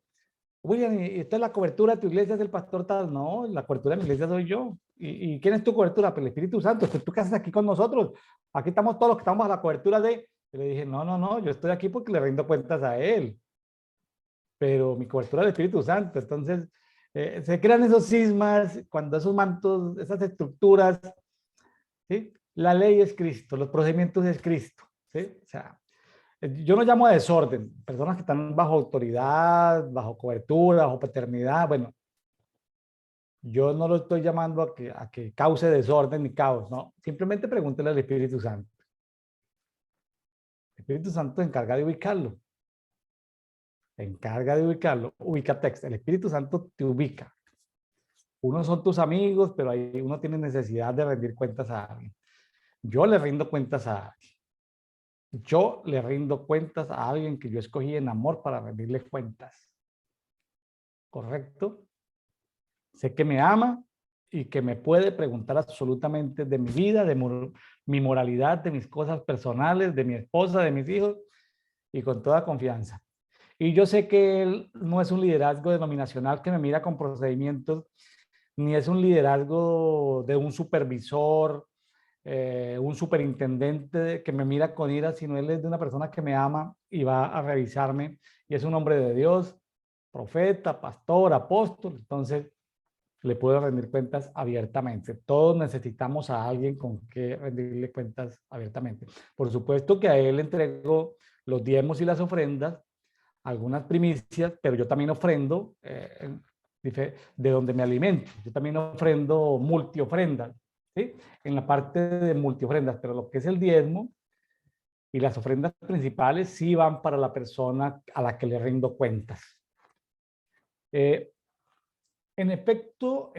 William, ¿y esta es la cobertura de tu iglesia? ¿Es el pastor tal? No, la cobertura de mi iglesia soy yo. ¿Y quién es tu cobertura? Pues el Espíritu Santo. ¿Tú qué haces aquí con nosotros? Aquí estamos todos los que estamos a la cobertura de... Y le dije, no, no, no, yo estoy aquí porque le rindo cuentas a él, pero mi cobertura del Espíritu Santo. Entonces, se crean esos cismas cuando esos mantos, esas estructuras, ¿sí? La ley es Cristo, los procedimientos es Cristo, ¿sí? O sea, yo no llamo a desorden, personas que están bajo autoridad, bajo cobertura, bajo paternidad, bueno, yo no lo estoy llamando a que cause desorden ni caos, no, simplemente pregúntele al Espíritu Santo. El Espíritu Santo se encarga de ubicarlo, se encarga de ubicarlo, ubica texto, el Espíritu Santo te ubica. Unos son tus amigos, pero ahí uno tiene necesidad de rendir cuentas a alguien. Yo le rindo cuentas a alguien. Yo le rindo cuentas a alguien que yo escogí en amor para rendirle cuentas. ¿Correcto? Sé que me ama y que me puede preguntar absolutamente de mi vida, de mi moralidad, de mis cosas personales, de mi esposa, de mis hijos, y con toda confianza. Y yo sé que él no es un liderazgo denominacional que me mira con procedimientos, ni es un liderazgo de un supervisor, un superintendente que me mira con ira, sino él es de una persona que me ama y va a revisarme, y es un hombre de Dios, profeta, pastor, apóstol. Entonces le puedo rendir cuentas abiertamente. Todos necesitamos a alguien con que rendirle cuentas abiertamente. Por supuesto que a él le entrego los diezmos y las ofrendas, algunas primicias, pero yo también ofrendo de donde me alimento. Yo también ofrendo multiofrendas, ¿sí? En la parte de multiofrendas, pero lo que es el diezmo y las ofrendas principales sí van para la persona a la que le rindo cuentas. Eh, en efecto,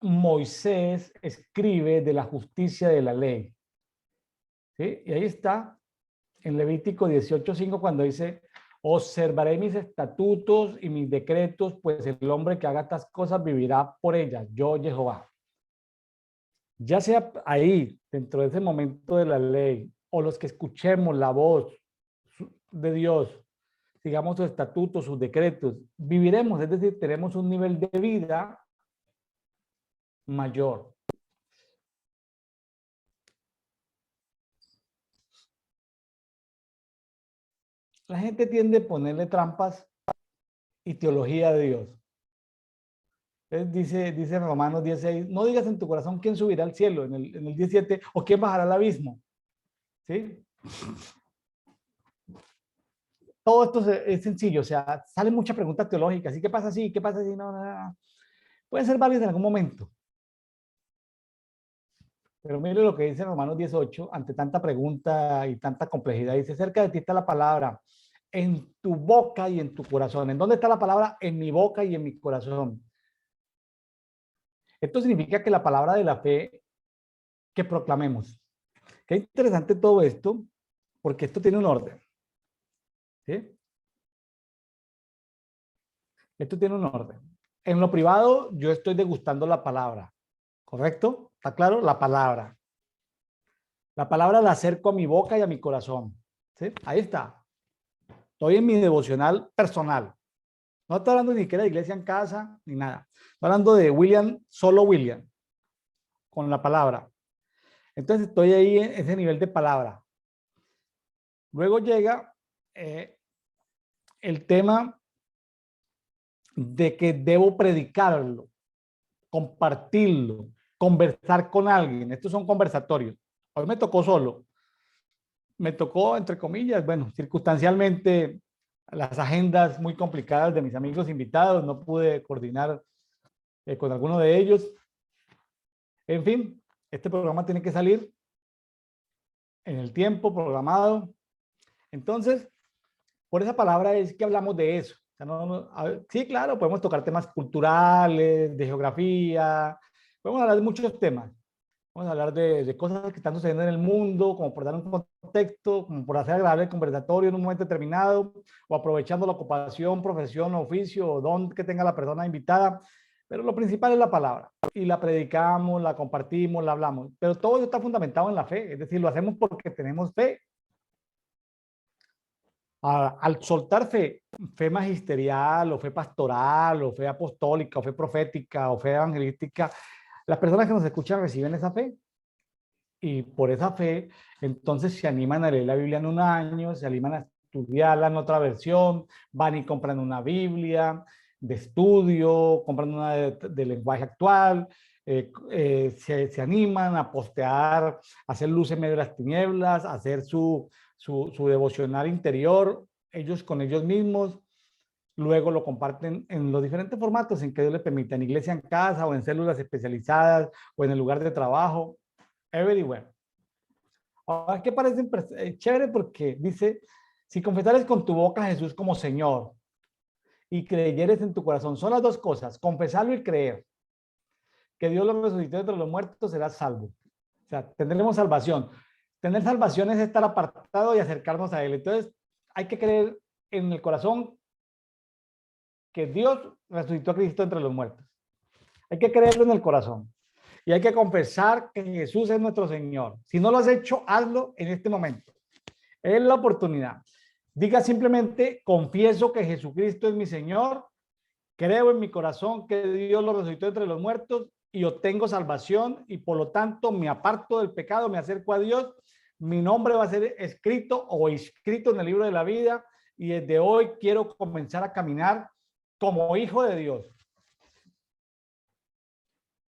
Moisés escribe de la justicia de la ley, ¿sí? Y ahí está en Levítico 18:5 cuando dice, observaré mis estatutos y mis decretos, pues el hombre que haga estas cosas vivirá por ellas, yo Jehová. Ya sea ahí, dentro de ese momento de la ley, o los que escuchemos la voz de Dios, sigamos sus estatutos, sus decretos, viviremos, es decir, tenemos un nivel de vida mayor. La gente tiende a ponerle trampas y teología de Dios. Entonces dice Romanos 16, no digas en tu corazón quién subirá al cielo, en el 17, o quién bajará al abismo. ¿Sí? Todo esto es sencillo, o sea, sale mucha pregunta teológica, ¿sí? ¿Qué pasa si? ¿Qué pasa si? No, no, no. Puede ser válido en algún momento, pero mire lo que dice Romanos 18, ante tanta pregunta y tanta complejidad, dice, cerca de ti está la palabra, en tu boca y en tu corazón. ¿En dónde está la palabra? En mi boca y en mi corazón. Esto significa que la palabra de la fe que proclamemos. Qué interesante todo esto, porque esto tiene un orden. ¿Sí? Esto tiene un orden. En lo privado, yo estoy degustando la palabra, ¿correcto? ¿Está claro? La palabra. La palabra la acerco a mi boca y a mi corazón. ¿Sí? Ahí está. Estoy en mi devocional personal. No estoy hablando ni siquiera de iglesia en casa, ni nada. Estoy hablando de William, solo William, con la palabra. Entonces estoy ahí en ese nivel de palabra. Luego llega el tema de que debo predicarlo, compartirlo, conversar con alguien. Estos son conversatorios. Hoy me tocó solo. Me tocó, entre comillas, bueno, circunstancialmente, las agendas muy complicadas de mis amigos invitados. No pude coordinar con alguno de ellos. En fin, este programa tiene que salir en el tiempo programado. Entonces, por esa palabra es que hablamos de eso. O sea, sí, claro, podemos tocar temas culturales, de geografía, podemos hablar de muchos temas. Vamos a hablar de cosas que están sucediendo en el mundo, como por dar un contexto, como por hacer agradable el conversatorio en un momento determinado, o aprovechando la ocupación, profesión, oficio o don que tenga la persona invitada. Pero lo principal es la palabra. Y la predicamos, la compartimos, la hablamos. Pero todo eso está fundamentado en la fe. Es decir, lo hacemos porque tenemos fe. Al soltar fe, fe magisterial, o fe pastoral, o fe apostólica, o fe profética, o fe evangelística, las personas que nos escuchan reciben esa fe. Y por esa fe, entonces se animan a leer la Biblia en un año, se animan a estudiarla en otra versión, van y compran una Biblia de estudio, compran una de lenguaje actual, se animan a postear, a hacer luz en medio de las tinieblas, a hacer su devocional interior, ellos con ellos mismos. Luego lo comparten en los diferentes formatos en que Dios les permita, en iglesia en casa, o en células especializadas, o en el lugar de trabajo, everywhere. Ahora, ¿qué parece chévere? Porque dice, si confesares con tu boca a Jesús como Señor y creyeres en tu corazón, son las dos cosas, confesarlo y creer, que Dios lo resucitó entre los muertos, serás salvo. O sea, tendremos salvación. Tener salvación es estar apartado y acercarnos a Él. Entonces, hay que creer en el corazón que Dios resucitó a Cristo entre los muertos. Hay que creerlo en el corazón. Y hay que confesar que Jesús es nuestro Señor. Si no lo has hecho, hazlo en este momento. Es la oportunidad. Diga simplemente, confieso que Jesucristo es mi Señor, creo en mi corazón que Dios lo resucitó entre los muertos y obtengo salvación y por lo tanto me aparto del pecado, me acerco a Dios, mi nombre va a ser escrito o inscrito en el libro de la vida y desde hoy quiero comenzar a caminar como hijo de Dios.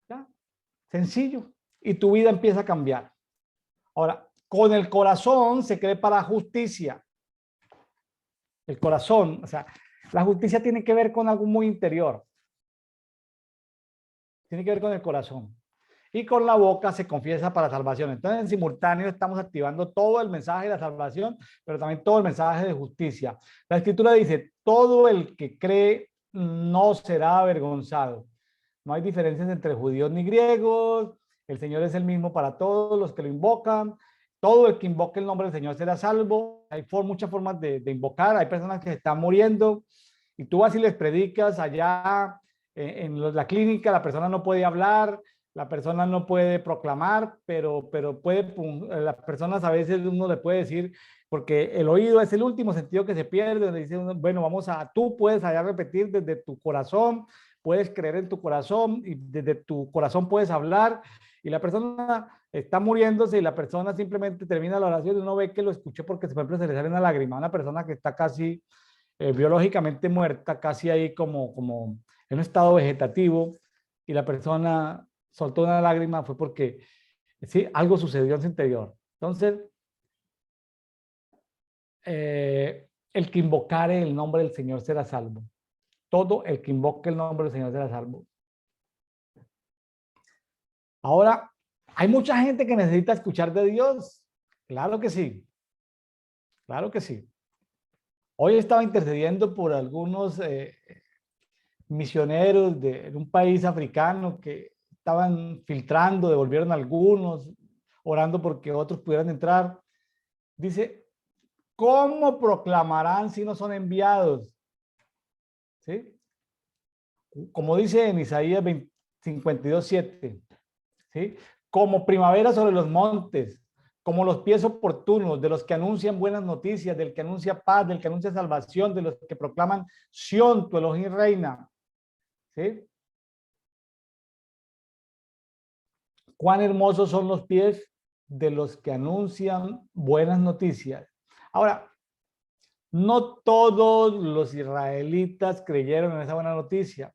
¿Ya? Sencillo. Y tu vida empieza a cambiar. Ahora, con el corazón se cree para justicia. El corazón, o sea, la justicia tiene que ver con algo muy interior. Tiene que ver con el corazón. Y con la boca se confiesa para salvación. Entonces, en simultáneo estamos activando todo el mensaje de la salvación, pero también todo el mensaje de justicia. La Escritura dice, todo el que cree no será avergonzado. No hay diferencias entre judíos ni griegos. El Señor es el mismo para todos los que lo invocan. Todo el que invoque el nombre del Señor será salvo. Hay muchas formas de invocar. Hay personas que se están muriendo y tú vas y les predicas allá en la clínica. La persona no puede hablar, la persona no puede proclamar, pero puede, las personas a veces uno le puede decir, porque el oído es el último sentido que se pierde, donde dice uno, bueno, tú puedes allá repetir desde tu corazón, puedes creer en tu corazón y desde tu corazón puedes hablar y la persona está muriéndose y la persona simplemente termina la oración y uno ve que lo escuchó porque por ejemplo se le sale una lágrima, una persona que está casi biológicamente muerta, casi ahí como en un estado vegetativo y la persona soltó una lágrima fue porque sí, algo sucedió en su interior. Entonces, el que invocare el nombre del Señor será salvo. Todo el que invoque el nombre del Señor será salvo. Ahora, hay mucha gente que necesita escuchar de Dios. Claro que sí. Claro que sí. Hoy estaba intercediendo por algunos misioneros de un país africano que estaban filtrando, devolvieron algunos, orando porque otros pudieran entrar. Dice, ¿cómo proclamarán si no son enviados? ¿Sí? como dice en Isaías 52:7, ¿sí? Como primavera sobre los montes, como los pies oportunos de los que anuncian buenas noticias, del que anuncia paz, del que anuncia salvación, de los que proclaman Sión, tu Elohim reina, ¿sí? Cuán hermosos son los pies de los que anuncian buenas noticias. Ahora, no todos los israelitas creyeron en esa buena noticia.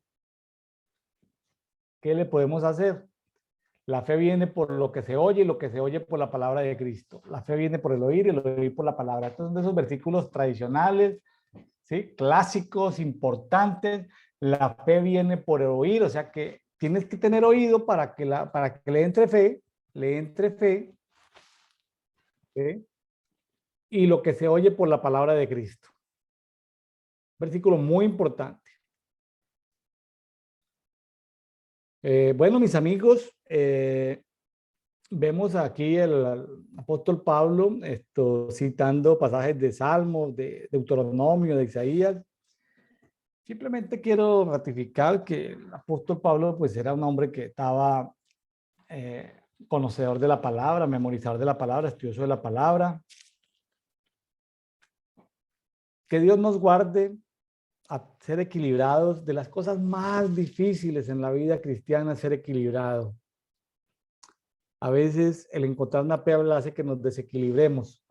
¿Qué le podemos hacer? La fe viene por lo que se oye y lo que se oye por la palabra de Cristo. La fe viene por el oír y el oír por la palabra. Estos son de esos versículos tradicionales, ¿sí? Clásicos, importantes. La fe viene por el oír, o sea que tienes que tener oído para que le entre fe, ¿sí? Y lo que se oye por la palabra de Cristo. Versículo muy importante. Bueno, mis amigos, vemos aquí el apóstol Pablo citando pasajes de Salmos, de Deuteronomio, de Isaías. Simplemente quiero ratificar que el apóstol Pablo pues era un hombre que estaba conocedor de la palabra, memorizador de la palabra, estudioso de la palabra. Que Dios nos guarde a ser equilibrados. De las cosas más difíciles en la vida cristiana, ser equilibrado. A veces el encontrar una perla hace que nos desequilibremos,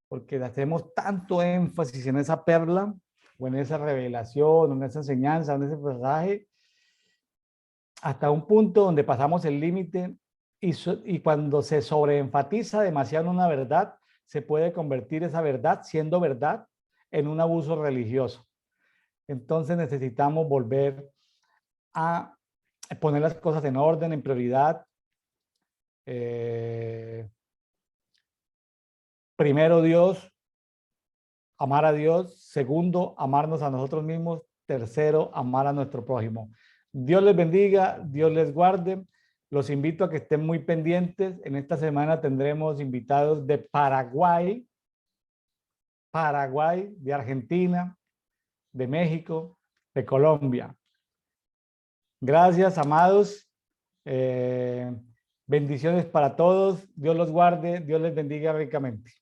porque hacemos tanto énfasis en esa perla, o en esa revelación, o en esa enseñanza, o en ese pasaje, hasta un punto donde pasamos el límite y cuando se sobreenfatiza demasiado en una verdad, se puede convertir esa verdad, siendo verdad, en un abuso religioso. Entonces necesitamos volver a poner las cosas en orden, en prioridad. Primero Dios, amar a Dios. Segundo, amarnos a nosotros mismos. Tercero, amar a nuestro prójimo. Dios les bendiga, Dios les guarde. Los invito a que estén muy pendientes. En esta semana tendremos invitados de Paraguay, de Argentina, de México, de Colombia. Gracias, amados. Bendiciones para todos. Dios los guarde. Dios les bendiga ricamente.